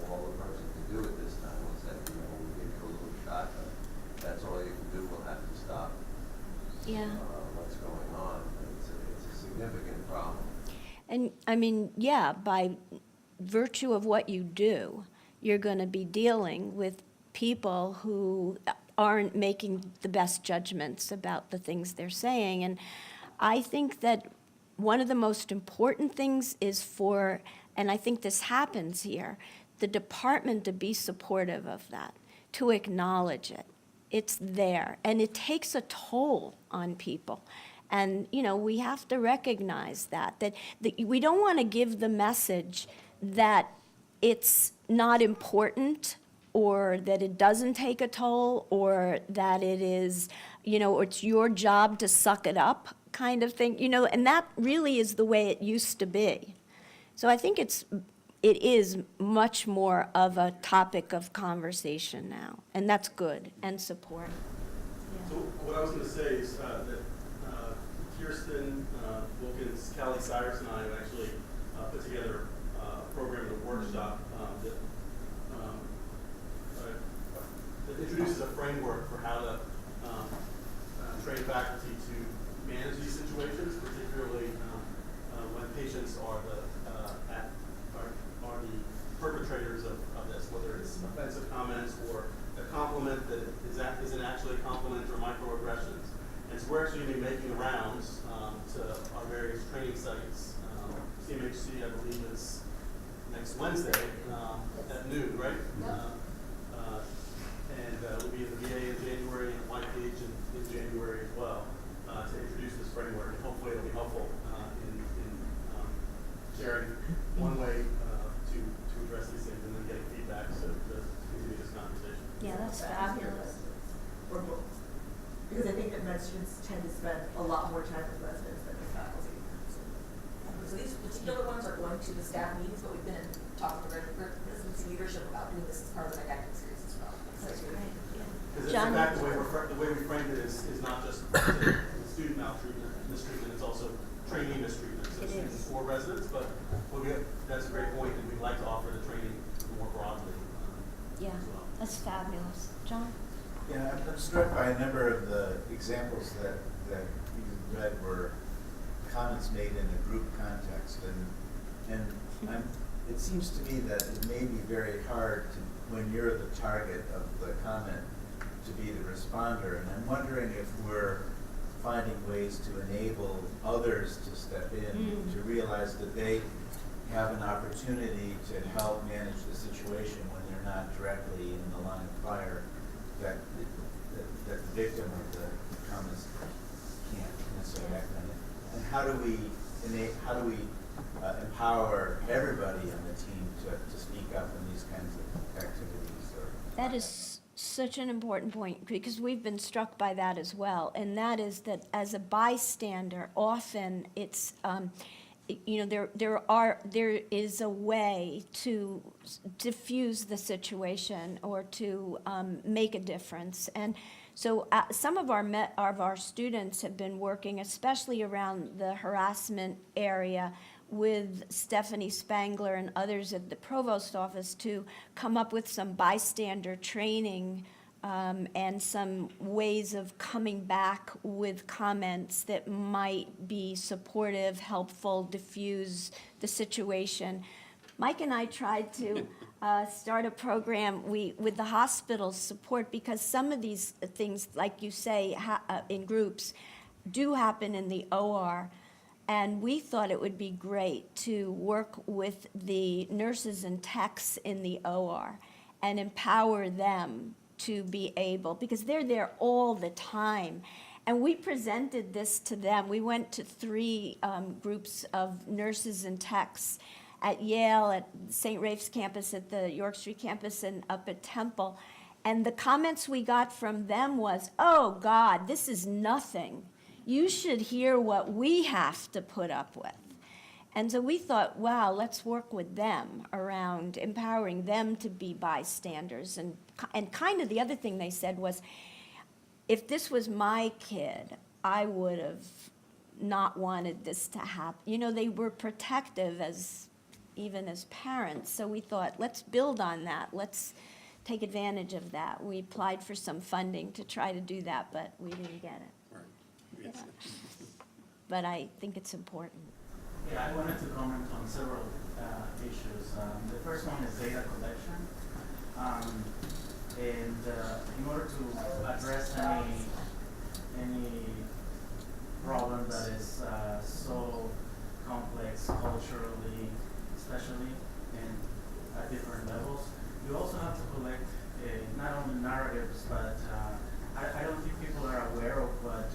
all the person can do at this time, we'll say, we'll give you a little shot, but that's all you can do. We'll have to stop Yeah. what's going on. It's a significant problem. And I mean, yeah, by virtue of what you do, you're going to be dealing with people who aren't making the best judgments about the things they're saying. And I think that one of the most important things is for, and I think this happens here, the department to be supportive of that, to acknowledge it. It's there, and it takes a toll on people. And, we have to recognize that we don't want to give the message that it's not important, or that it doesn't take a toll, or that it is, it's your job to suck it up kind of thing, and that really is the way it used to be. So I think it is much more of a topic of conversation now, and that's good, and support. So what I was going to say is that Kirsten Wilkins, Callie Cyrus, and I have actually put together a program and a workshop that introduces a framework for how to train faculty to manage these situations, particularly when patients are the perpetrators of this, whether it's offensive comments or a compliment that isn't actually a compliment or microaggressions. And so we're actually going to be making rounds to our various training sites. CMHC, I believe, is next Wednesday at noon, right? And we'll be in the VA in January and YPH in January as well to introduce this framework. And hopefully it'll be helpful in sharing one way to address these things and then getting feedback so to continue this conversation. Yeah, that's fabulous. Or both. Because I think that med students tend to spend a lot more time with residents than with faculty. So these particular ones are going to the staff meetings, but we've been talking to residency leadership about doing this as part of the academic series as well. That's great. Because John? in fact, the way we framed it is not just student maltreatment, mistreatment, it's also trainee mistreatment. So It students is. or residents, but that's a great point, and we'd like to offer the training more broadly Yeah, as well. that's fabulous. John? Yeah, I'm struck by a number of the examples that you read were comments made in a group context, and it seems to me that it may be very hard to, when you're the target of the comment, to be the responder, and I'm wondering if we're finding ways to enable others to step in, to realize that they have an opportunity to help manage the situation when they're not directly in the line of fire, that the victim of the comments can't necessarily act on it. And how do we empower everybody on the team to speak up in these kinds of activities? That is such an important point, because we've been struck by that as well. And that is that as a bystander, often it's, there is a way to diffuse the situation or to make a difference. And so some of our students have been working, especially around the harassment area, with Stephanie Spangler and others at the provost office to come up with some bystander training and some ways of coming back with comments that might be supportive, helpful, diffuse the situation. Mike and I tried to start a program with the hospital's support, because some of these things, like you say, in groups, do happen in the OR. And we thought it would be great to work with the nurses and techs in the OR and empower them to be able, because they're there all the time. And we presented this to them. We went to 3 groups of nurses and techs at Yale, at St. Rafe's campus, at the York Street campus, and up at Temple. And the comments we got from them was, oh God, this is nothing. You should hear what we have to put up with. And so we thought, wow, let's work with them around empowering them to be bystanders. And kind of the other thing they said was, if this was my kid, I would have not wanted this to happen. You know, they were protective even as parents. So we thought, let's build on that. Let's take advantage of that. We applied for some funding to try to do that, but we didn't get it. Yeah. But I think it's important. Yeah, I wanted to comment on several issues. The first one is data collection. In order to address any problem that is so complex culturally, especially, and at different levels, you also have to collect not only narratives, but I don't think people are aware of what,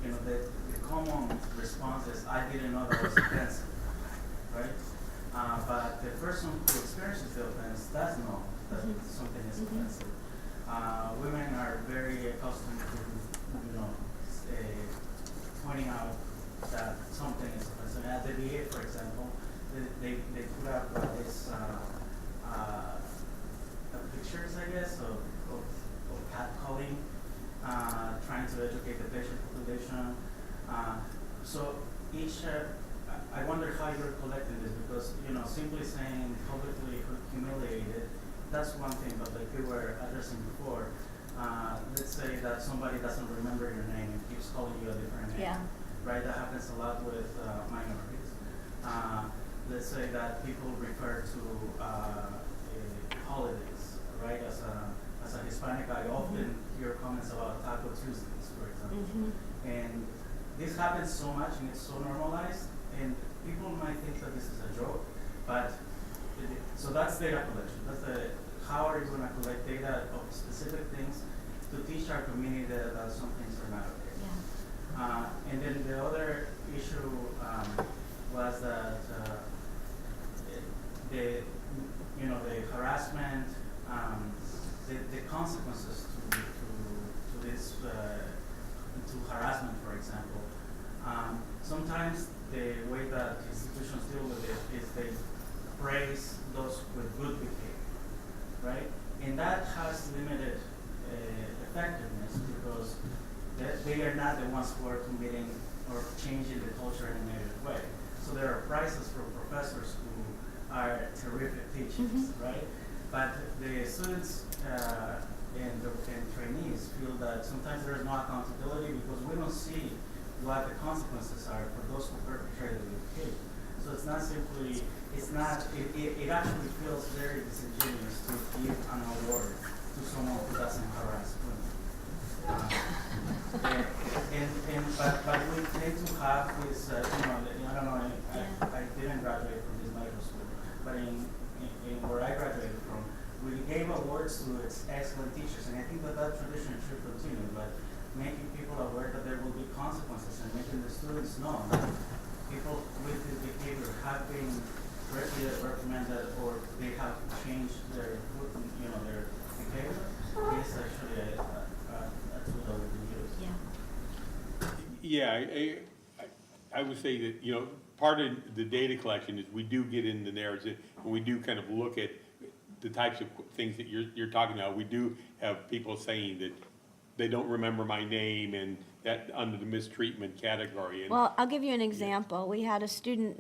the common response is, I didn't know that was offensive, right? But the person who experiences the offense does know that something is offensive. Women are very accustomed to, pointing out that something is offensive. At the VA, for example, they put up this pictures, I guess, of catcalling, trying to educate the patient population. So each, I wonder how you're collecting this, because simply saying publicly humiliated, that's one thing. But like we were addressing before, let's say that somebody doesn't remember your name and keeps calling you a different name. Yeah. Right, that happens a lot with minorities. Let's say that people refer to holidays, right? As a Hispanic, I often hear comments about Taco Tuesdays, for example. And this happens so much and it's so normalized, and people might think that this is a joke, but So that's data collection. That's the, how are you gonna collect data of specific things to teach our community that some things are not okay. And then the other issue was that the harassment, the consequences to this to harassment, for example. Sometimes the way that institutions deal with it is they praise those with good behavior, right? And that has limited effectiveness because they are not the ones who are committing or changing the culture in a negative way. So there are prizes for professors who are terrific teachers, right? But the students and trainees feel that sometimes there is no accountability because we don't see what the consequences are for those who perpetrated the behavior. So it's not simply, it actually feels very disingenuous to give an award to someone who doesn't harass women. But we tend to have this, I don't know, I didn't graduate from this medical school, but in where I graduated from, we gave awards to excellent teachers, and I think that tradition should continue, but making people aware that there will be consequences and making the students know that people with this behavior have been reprimanded or they have changed their behavior is actually a tool that we can use. Yeah, I would say that, part of the data collection is we do get in the narrative and we do kind of look at the types of things that you're talking about. We do have people saying that they don't remember my name and that under the mistreatment category. And Well, I'll give you an example. We had a student,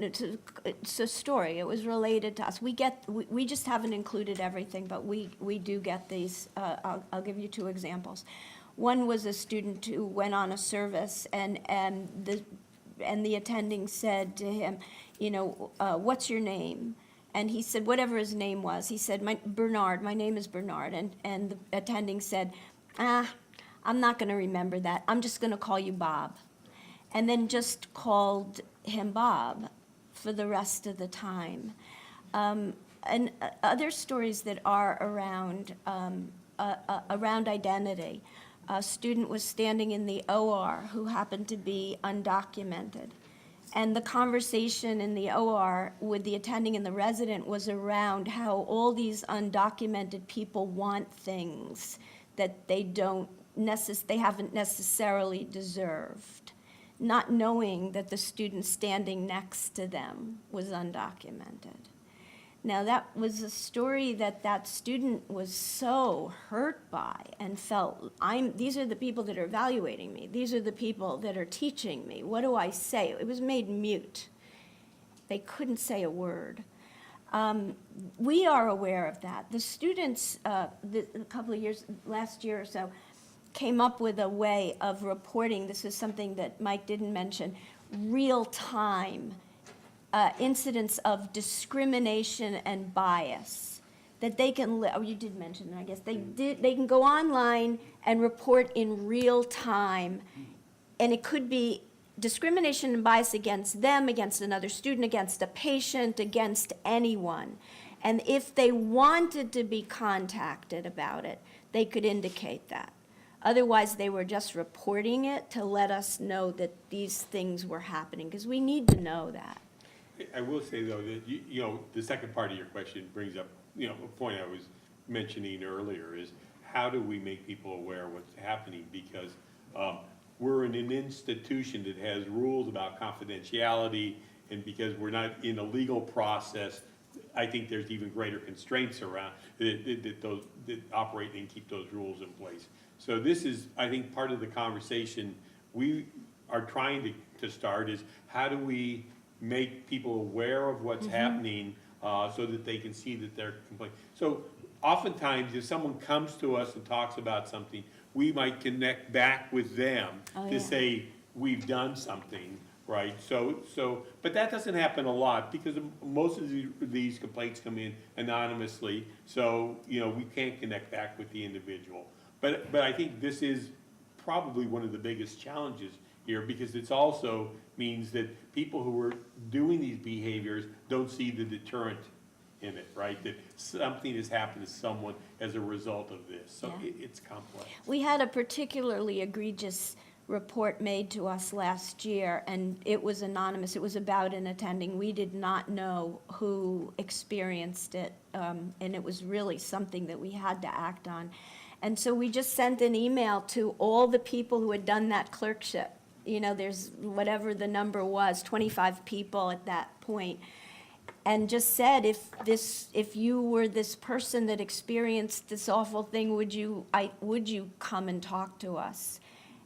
it's a story, it was related to us. We just haven't included everything, but we do get these. I'll give you 2 examples. One was a student who went on a service and the attending said to him, what's your name? And he said, whatever his name was. He said, Bernard, my name is Bernard. And the attending said, I'm not going to remember that. I'm just going to call you Bob. And then just called him Bob for the rest of the time. And other stories that are around identity. A student was standing in the OR who happened to be undocumented. And the conversation in the OR with the attending and the resident was around how all these undocumented people want things that they haven't necessarily deserved, not knowing that the student standing next to them was undocumented. Now, that was a story that student was so hurt by and felt, these are the people that are evaluating me. These are the people that are teaching me. What do I say? It was made mute. They couldn't say a word. We are aware of that. The students, a couple of years, last year or so, came up with a way of reporting, this is something that Mike didn't mention, real-time incidents of discrimination and bias that they can, you did mention that, I guess, they can go online and report in real time, and it could be discrimination and bias against them, against another student, against a patient, against anyone. And if they wanted to be contacted about it, they could indicate that. Otherwise, they were just reporting it to let us know that these things were happening, because we need to know that. I will say, though, that, the second part of your question brings up, a point I was mentioning earlier is how do we make people aware of what's happening? Because we're in an institution that has rules about confidentiality, and because we're not in a legal process, I think there's even greater constraints around that operate and keep those rules in place. So this is, I think, part of the conversation we are trying to start is how do we make people aware of what's happening so that they can see that they're complaining. So oftentimes, if someone comes to us and talks about something, we might connect back with them to say, we've done something, right? But that doesn't happen a lot because most of these complaints come in anonymously, so, we can't connect back with the individual. But I think this is probably one of the biggest challenges here, because it's also means that people who are doing these behaviors don't see the deterrent in it, right? That something has happened to someone as a result of this, so Yeah. it's complex. We had a particularly egregious report made to us last year, and it was anonymous. It was about an attending. We did not know who experienced it, and it was really something that we had to act on. And so we just sent an email to all the people who had done that clerkship. You know, there's whatever the number was, 25 people at that point, and just said, if you were this person that experienced this awful thing, would you come and talk to us?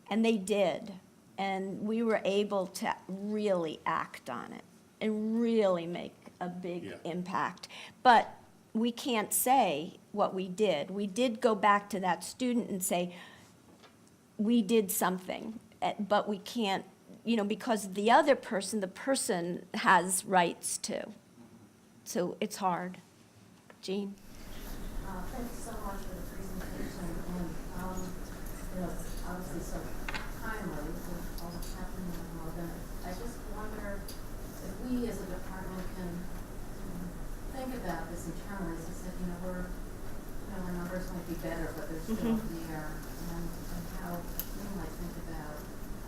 And they did, and we were able to really act on it and really make a big impact. But we can't say what we did. We did go back to that student and say, we did something, but we can't, because the other person, the person has rights too. So it's hard. Jean? Thanks so much for the presentation, and, it's obviously so timely with all that's happening in the world, and I just wonder if we as a department can think about this internally, as I said, our numbers might be better, but they're still there, and how we might think about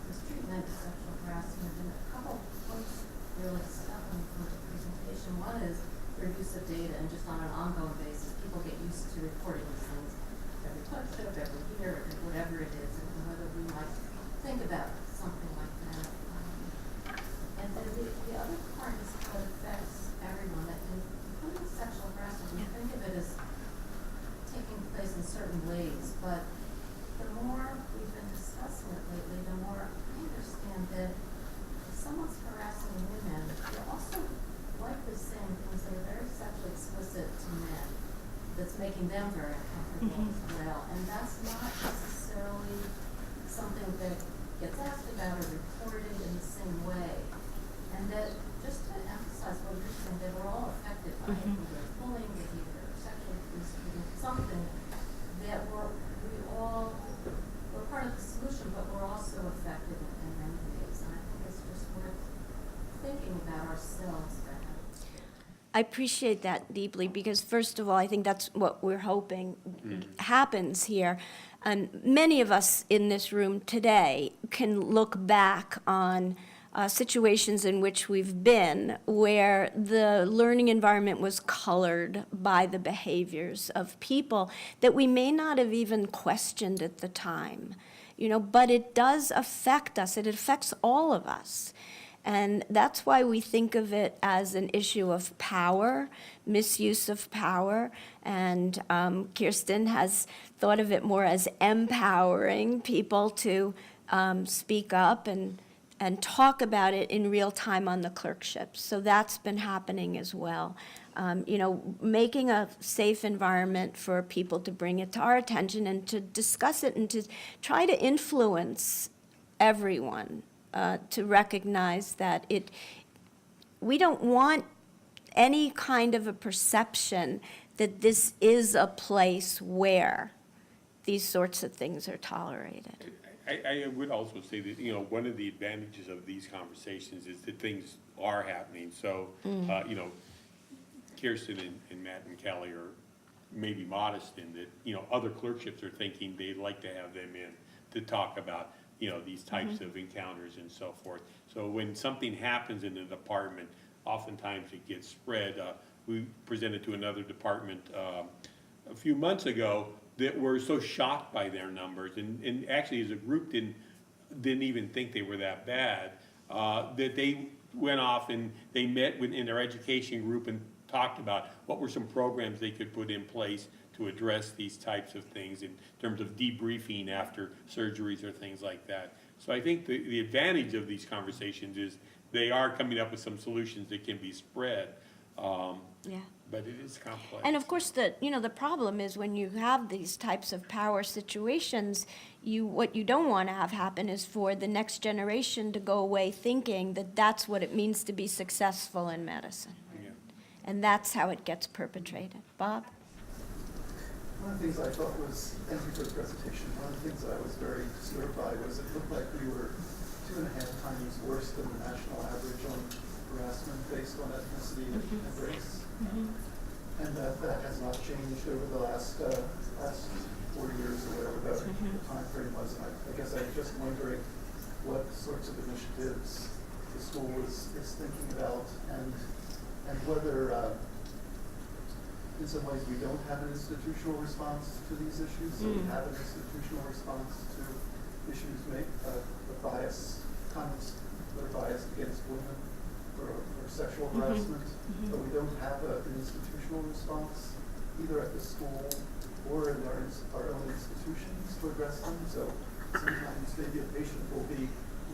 mistreatment, sexual harassment, and a couple points really stuck from the presentation. One is their use of data, and just on an ongoing basis, people get used to reporting these things every clerkship, every year, whatever it is, and whether we might think about something like that. And then the other part is how it affects everyone, that including sexual harassment. We think of it as taking place in certain ways, but the more we've been discussing it lately, the more I understand that if someone's harassing women, they're also likely saying things that are very sexually explicit to men, that's making them very uncomfortable as well. And that's not necessarily something that gets asked about or reported in the same way. And that, just to emphasize what you're saying, that we're all affected by it, whether it's bullying, whether it's sexually explicit, something that we're part of the solution, but we're also affected in many ways. And I think it's just worth thinking about ourselves better. I appreciate that deeply, because first of all, I think that's what we're hoping happens here. And many of us in this room today can look back on situations in which we've been where the learning environment was colored by the behaviors of people that we may not have even questioned at the time, but it does affect us. It affects all of us. And that's why we think of it as an issue of power, misuse of power, and Kirsten has thought of it more as empowering people to speak up and talk about it in real time on the clerkships. So that's been happening as well. Making a safe environment for people to bring it to our attention and to discuss it and to try to influence everyone. To recognize that we don't want any kind of a perception that this is a place where these sorts of things are tolerated. I would also say that, one of the advantages of these conversations is that things are happening. So, Kirsten and Matt and Kelly are maybe modest in that, other clerkships are thinking they'd like to have them in to talk about these types of encounters and so forth. So when something happens in a department, oftentimes it gets spread. We presented to another department a few months ago that were so shocked by their numbers, and actually as a group didn't even think they were that bad, that they went off and they met in their education group and talked about what were some programs they could put in place to address these types of things in terms of debriefing after surgeries or things like that. So I think the advantage of these conversations is they are coming up with some solutions that can be spread. But it is complex. And of course, the problem is when you have these types of power situations, what you don't want to have happen is for the next generation to go away thinking that that's what it means to be successful in medicine. Yeah. And that's how it gets perpetrated. Bob? One of the things I thought was, thank you for the presentation, one of the things that I was very disturbed by was it looked like we were 2.5 times worse than the national average on harassment based on ethnicity and race. and that has not changed over the last 4 years or whatever the time frame was. And I guess I'm just wondering what sorts of initiatives the school is thinking about, and whether in some ways we don't have an institutional response to these issues, so we have an institutional response to issues comments that are biased against women or sexual harassment, but we don't have an institutional response either at the school or in our own institutions to address them. So sometimes maybe a patient will be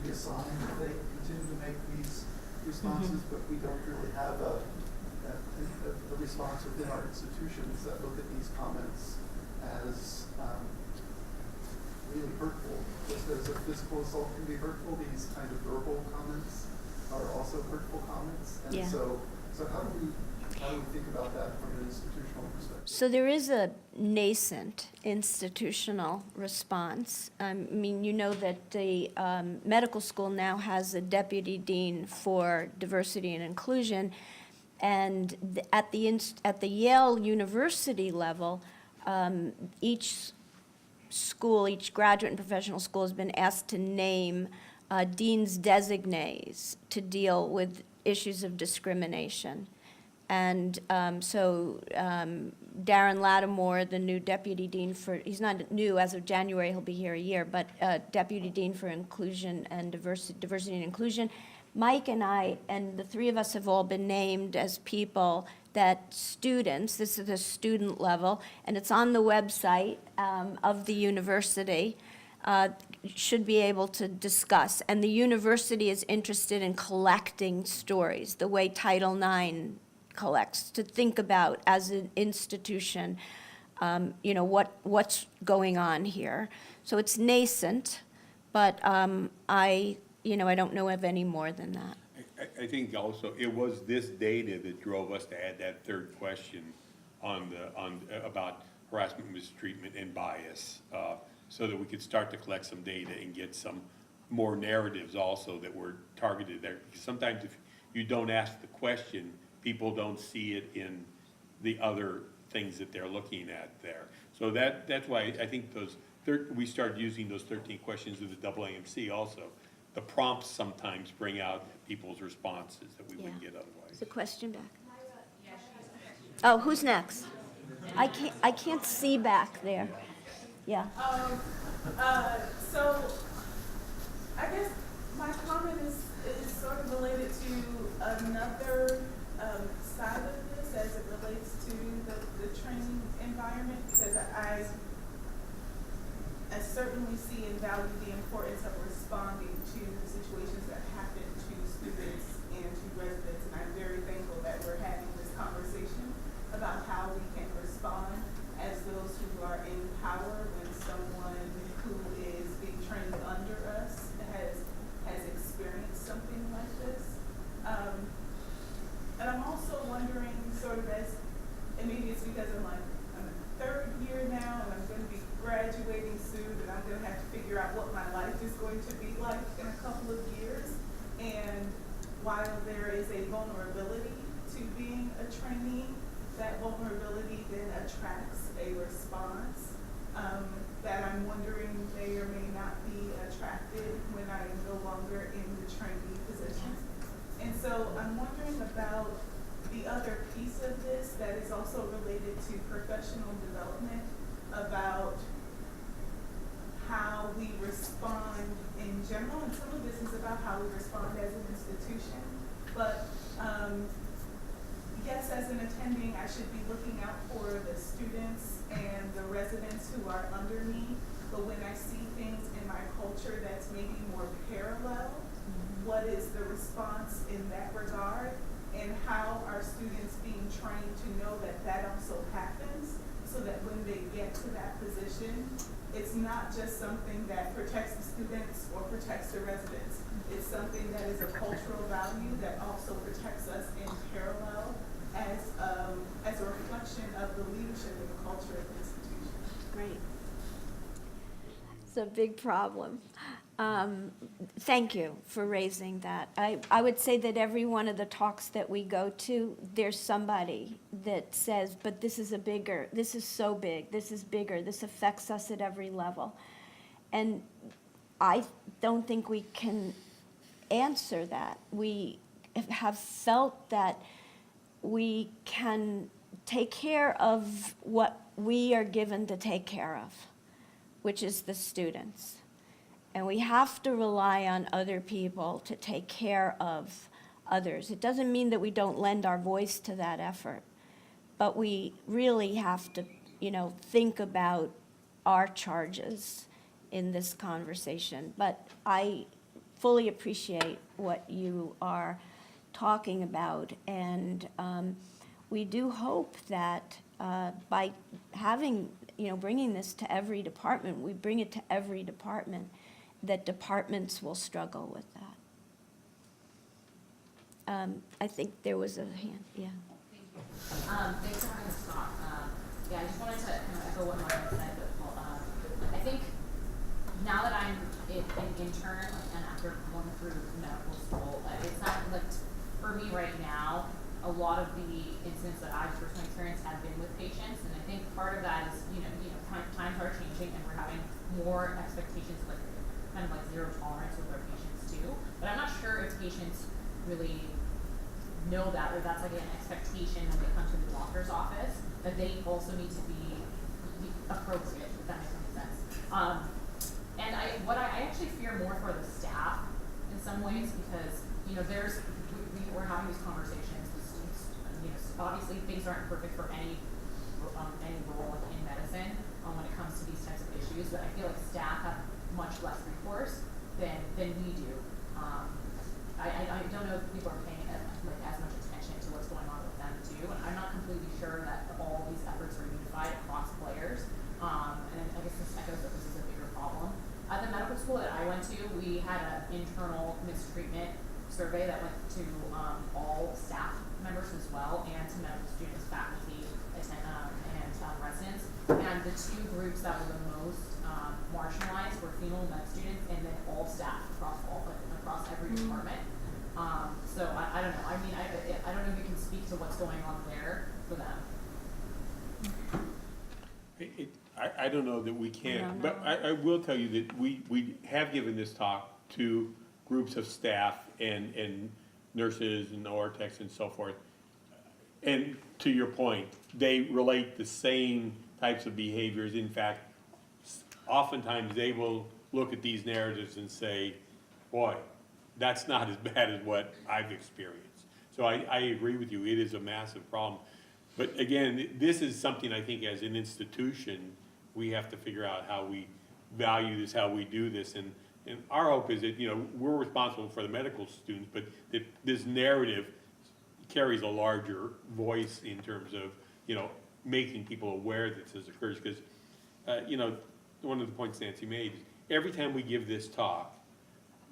reassigned if they continue to make these responses, but we don't really have a response within our institutions that look at these comments as really hurtful. Just as a physical assault can be hurtful, these kind of verbal comments are also hurtful comments. And so how do we think about that from an institutional perspective? So there is a nascent institutional response. I mean, you know that the medical school now has a deputy dean for diversity and inclusion, and at the Yale University level, each school, each graduate and professional school has been asked to name deans designates to deal with issues of discrimination. And so Darren Lattimore, the new deputy dean he's not new as of January, he'll be here a year, but deputy dean for inclusion and diversity and inclusion. Mike and I, and the three of us have all been named as people that students, this is the student level, and it's on the website of the university, should be able to discuss. And the university is interested in collecting stories, the way Title IX collects, to think about as an institution, what's going on here. So it's nascent, but I don't know of any more than that. I think also it was this data that drove us to add that third question about harassment, mistreatment, and bias, so that we could start to collect some data and get some more narratives also that were targeted there. Because sometimes if you don't ask the question, people don't see it in the other things that they're looking at there. So that's why I think we started using those 13 questions in the AAMC also. The prompts sometimes bring out people's responses that we wouldn't get otherwise. Is the question back? Oh, who's next? I can't see back there. Yeah. So I guess my comment is sort of related to another side of this as it relates to the training environment, because I certainly see and value the importance of responding to the situations that happen to students and to residents, and I'm very thankful that we're having this conversation about how we can respond as those who are in power when someone who is being trained under us has experienced something like this. And I'm also wondering, sort of and maybe it's because I'm in third year now, and I'm going to be graduating soon, and I'm going to have to figure out what my life is going to be like in a couple of years. And while there is a vulnerability to being a trainee, that vulnerability then attracts a response that I'm wondering may or may not be attracted when I am no longer in the trainee position. And so I'm wondering about the other piece of this that is also related to professional development, about how we respond in general, and some of this is about how we respond as an institution, but yes, as an attending, I should be looking out for the students and the residents who are under me, but when I see things in my culture that's maybe more parallel, what is the response in that regard, and how are students being trained to know that that also happens, so that when they get to that position, it's not just something that protects the students or protects the residents. It's something that is a cultural value that also protects us in parallel as a reflection of the leadership and the culture of the institution. Right. It's a big problem. Thank you for raising that. I would say that every one of the talks that we go to, there's somebody that says, but this is this is so big, this is bigger, this affects us at every level. And I don't think we can answer that. We have felt that we can take care of what we are given to take care of, which is the students. And we have to rely on other people to take care of others. It doesn't mean that we don't lend our voice to that effort, but we really have to, think about our charges in this conversation. But I fully appreciate what you are talking about, and we do hope that by having, bringing this to every department, we bring it to every department, that departments will struggle with that. I think there was a hand, yeah. Thanks for having this talk. Yeah, I just wanted to kind of echo what Martin said, but I think now that I'm an intern and after going through medical school, it's not like, for me right now, a lot of the incidents that I've personally experienced have been with patients, and I think part of that is, times are changing and we're having more expectations, like kind of like zero tolerance with our patients too. But I'm not sure if patients really know that, or that's like an expectation when they come to the doctor's office, that they also need to be appropriate, if that makes any sense. And I actually fear more for the staff in some ways, because we're having these conversations with students. Obviously things aren't perfect for any role in medicine when it comes to these types of issues, but I feel like staff have much less recourse than we do. I don't know if people are paying as much attention to what's going on with them too, and I'm not completely sure that all these efforts are unified across players. And I guess this echoes that this is a bigger problem. At the medical school that I went to, we had an internal mistreatment survey that went to all staff members as well, and to medical students, faculty, and residents. And the two groups that were the most marginalized were female med students, and then all staff across every department. So I don't know. I mean, I don't know if you can speak to what's going on there for them. I don't know that we can, but I will tell you that we have given this talk to groups of staff and nurses and OR techs and so forth. And to your point, they relate the same types of behaviors. In fact, oftentimes they will look at these narratives and say, boy, that's not as bad as what I've experienced. So I agree with you, it is a massive problem. But again, this is something I think as an institution, we have to figure out how we value this, how we do this. And our hope is that, we're responsible for the medical students, but that this narrative carries a larger voice in terms of, making people aware that this occurs. Because, one of the points Nancy made is every time we give this talk,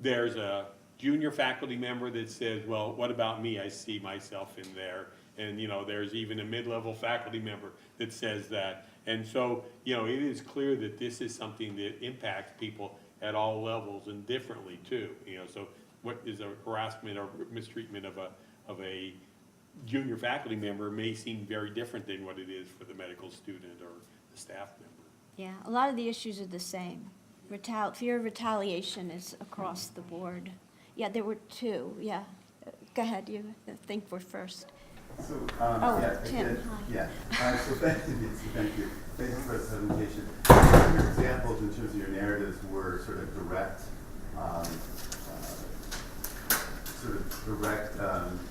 there's a junior faculty member that says, well, what about me? I see myself in there. And, there's even a mid-level faculty member that says that. And so, it is clear that this is something that impacts people at all levels and differently too. So what is a harassment or mistreatment of a junior faculty member may seem very different than what it is for the medical student or the staff member. Yeah, a lot of the issues are the same. Fear of retaliation is across the board. Yeah, there were two, yeah. Go ahead, you think we're first. So, Tim, hi. So thank you. Thank you for the presentation. Your examples in terms of your narratives were sort of direct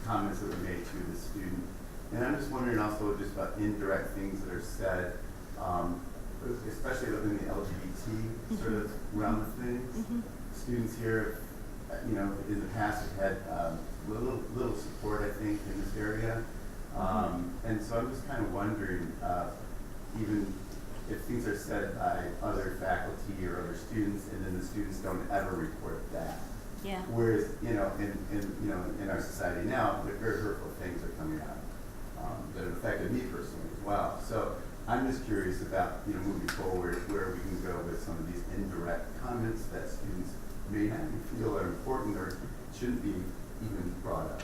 comments that were made to the student. And I'm just wondering also just about indirect things that are said, especially in the LGBT sort of realm of things. Students here, in the past have had little support, I think, in this area. And so I'm just kind of wondering, even if things are said by other faculty or other students, and then the students don't ever report that. Yeah. Whereas, in our society now, very hurtful things are coming out that have affected me personally as well. So I'm just curious about, moving forward, where we can go with some of these indirect comments that students may not feel are important or shouldn't be even brought up.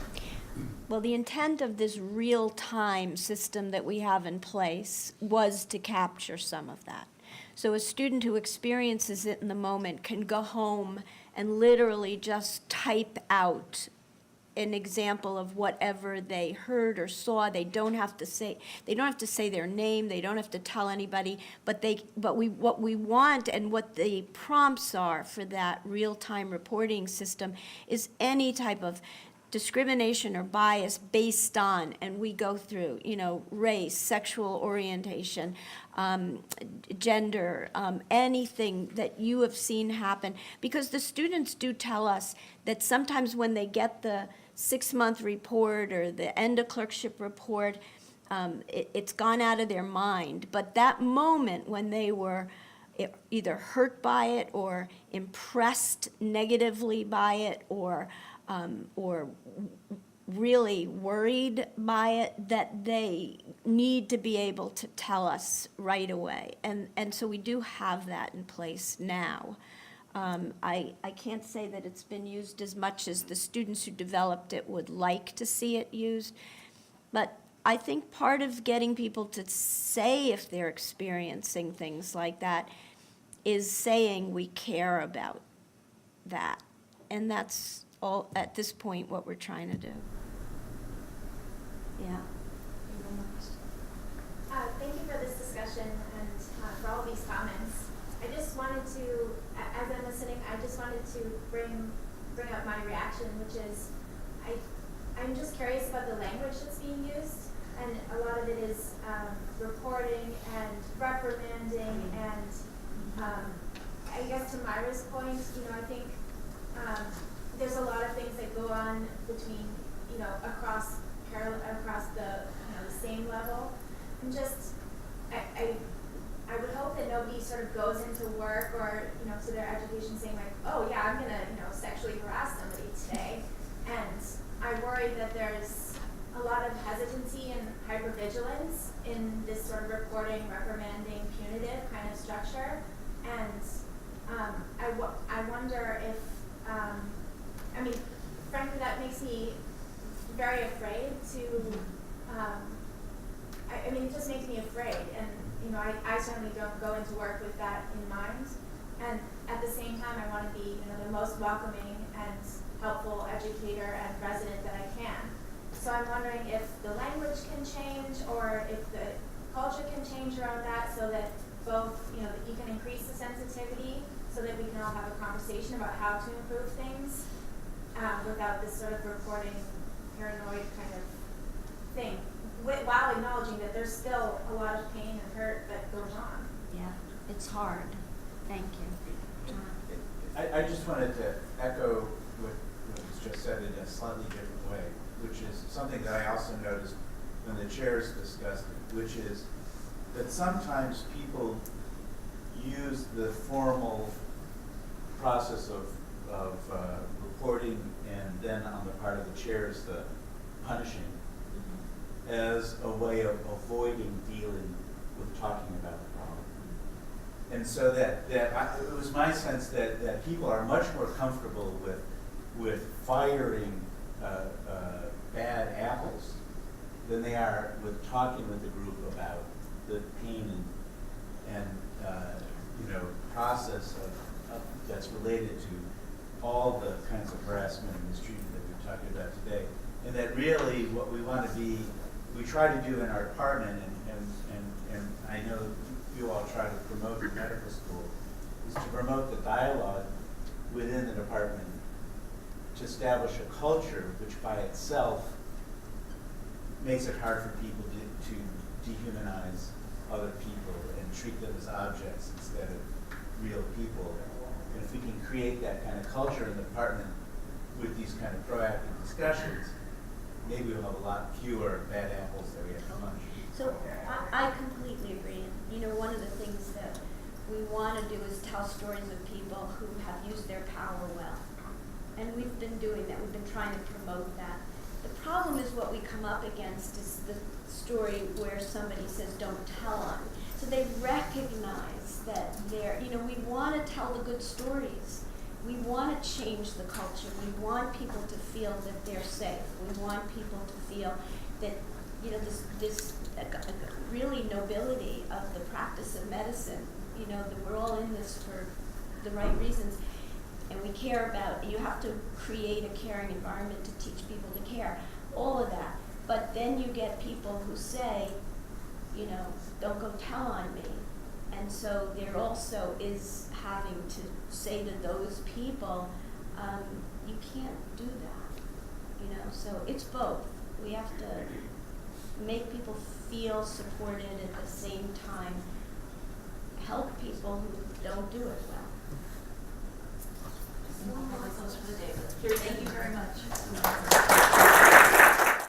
Well, the intent of this real-time system that we have in place was to capture some of that. So a student who experiences it in the moment can go home and literally just type out an example of whatever they heard or saw. They don't have to say their name, they don't have to tell anybody, but what we want and what the prompts are for that real-time reporting system is any type of discrimination or bias based on, and we go through, race, sexual orientation, gender, anything that you have seen happen. Because the students do tell us that sometimes when they get the 6-month report or the end of clerkship report, it's gone out of their mind. But that moment when they were either hurt by it or impressed negatively by it or really worried by it, that they need to be able to tell us right away. And so we do have that in place now. I can't say that it's been used as much as the students who developed it would like to see it used, but I think part of getting people to say if they're experiencing things like that is saying we care about that. And that's all, at this point, what we're trying to do. Yeah. Thank you for this discussion and for all these comments. I just wanted to, as I'm listening, I just wanted to bring up my reaction, which is I'm just curious about the language that's being used, and a lot of it is reporting and reprimanding, and I guess to Myra's point, I think there's a lot of things that go on between, across the, the same level. And just, I would hope that nobody sort of goes into work or, to their education saying like, oh yeah, I'm gonna, sexually harass somebody today. And I worry that there's a lot of hesitancy and hypervigilance in this sort of reporting, reprimanding, punitive kind of structure. And I wonder if, frankly, that makes me very afraid to, it just makes me afraid. And, I certainly don't go into work with that in mind. And at the same time, I want to be, the most welcoming and helpful educator and resident that I can. So I'm wondering if the language can change or if the culture can change around that so that both, that you can increase the sensitivity so that we can all have a conversation about how to improve things without this sort of reporting paranoid kind of thing, while acknowledging that there's still a lot of pain and hurt that goes on. Yeah, it's hard. Thank you. I just wanted to echo what was just said in a slightly different way, which is something that I also noticed when the chairs discussed it, which is that sometimes people use the formal process of reporting and then on the part of the chairs the punishing as a way of avoiding dealing with talking about the problem. And so it was my sense that people are much more comfortable with firing bad apples than they are with talking with the group about the pain and process that's related to all the kinds of harassment and mistreatment that we're talking about today. And that really what we want to be, we try to do in our department, and I know you all try to promote the medical school, is to promote the dialogue within the department to establish a culture which by itself makes it hard for people to dehumanize other people and treat them as objects instead of real people. And if we can create that kind of culture in the department with these kind of proactive discussions, maybe we'll have a lot fewer bad apples that we have to munch. So I completely agree. And, one of the things that we want to do is tell stories of people who have used their power well. And we've been doing that. We've been trying to promote that. The problem is what we come up against is the story where somebody says, don't tell on. So they recognize that we want to tell the good stories. we want to change the culture. We want people to feel that they're safe. We want people to feel that, you know, this really nobility of the practice of medicine, you know, that we're all in this for the right reasons. And we care about, you have to create a caring environment to teach people to care, all of that. But then you get people who say, you know, don't go tell on me. And so there also is having to say to those people, you can't do that, you know, so it's both. We have to make people feel supported at the same time, help people who don't do it well. Probably close for the day, but thank you very much.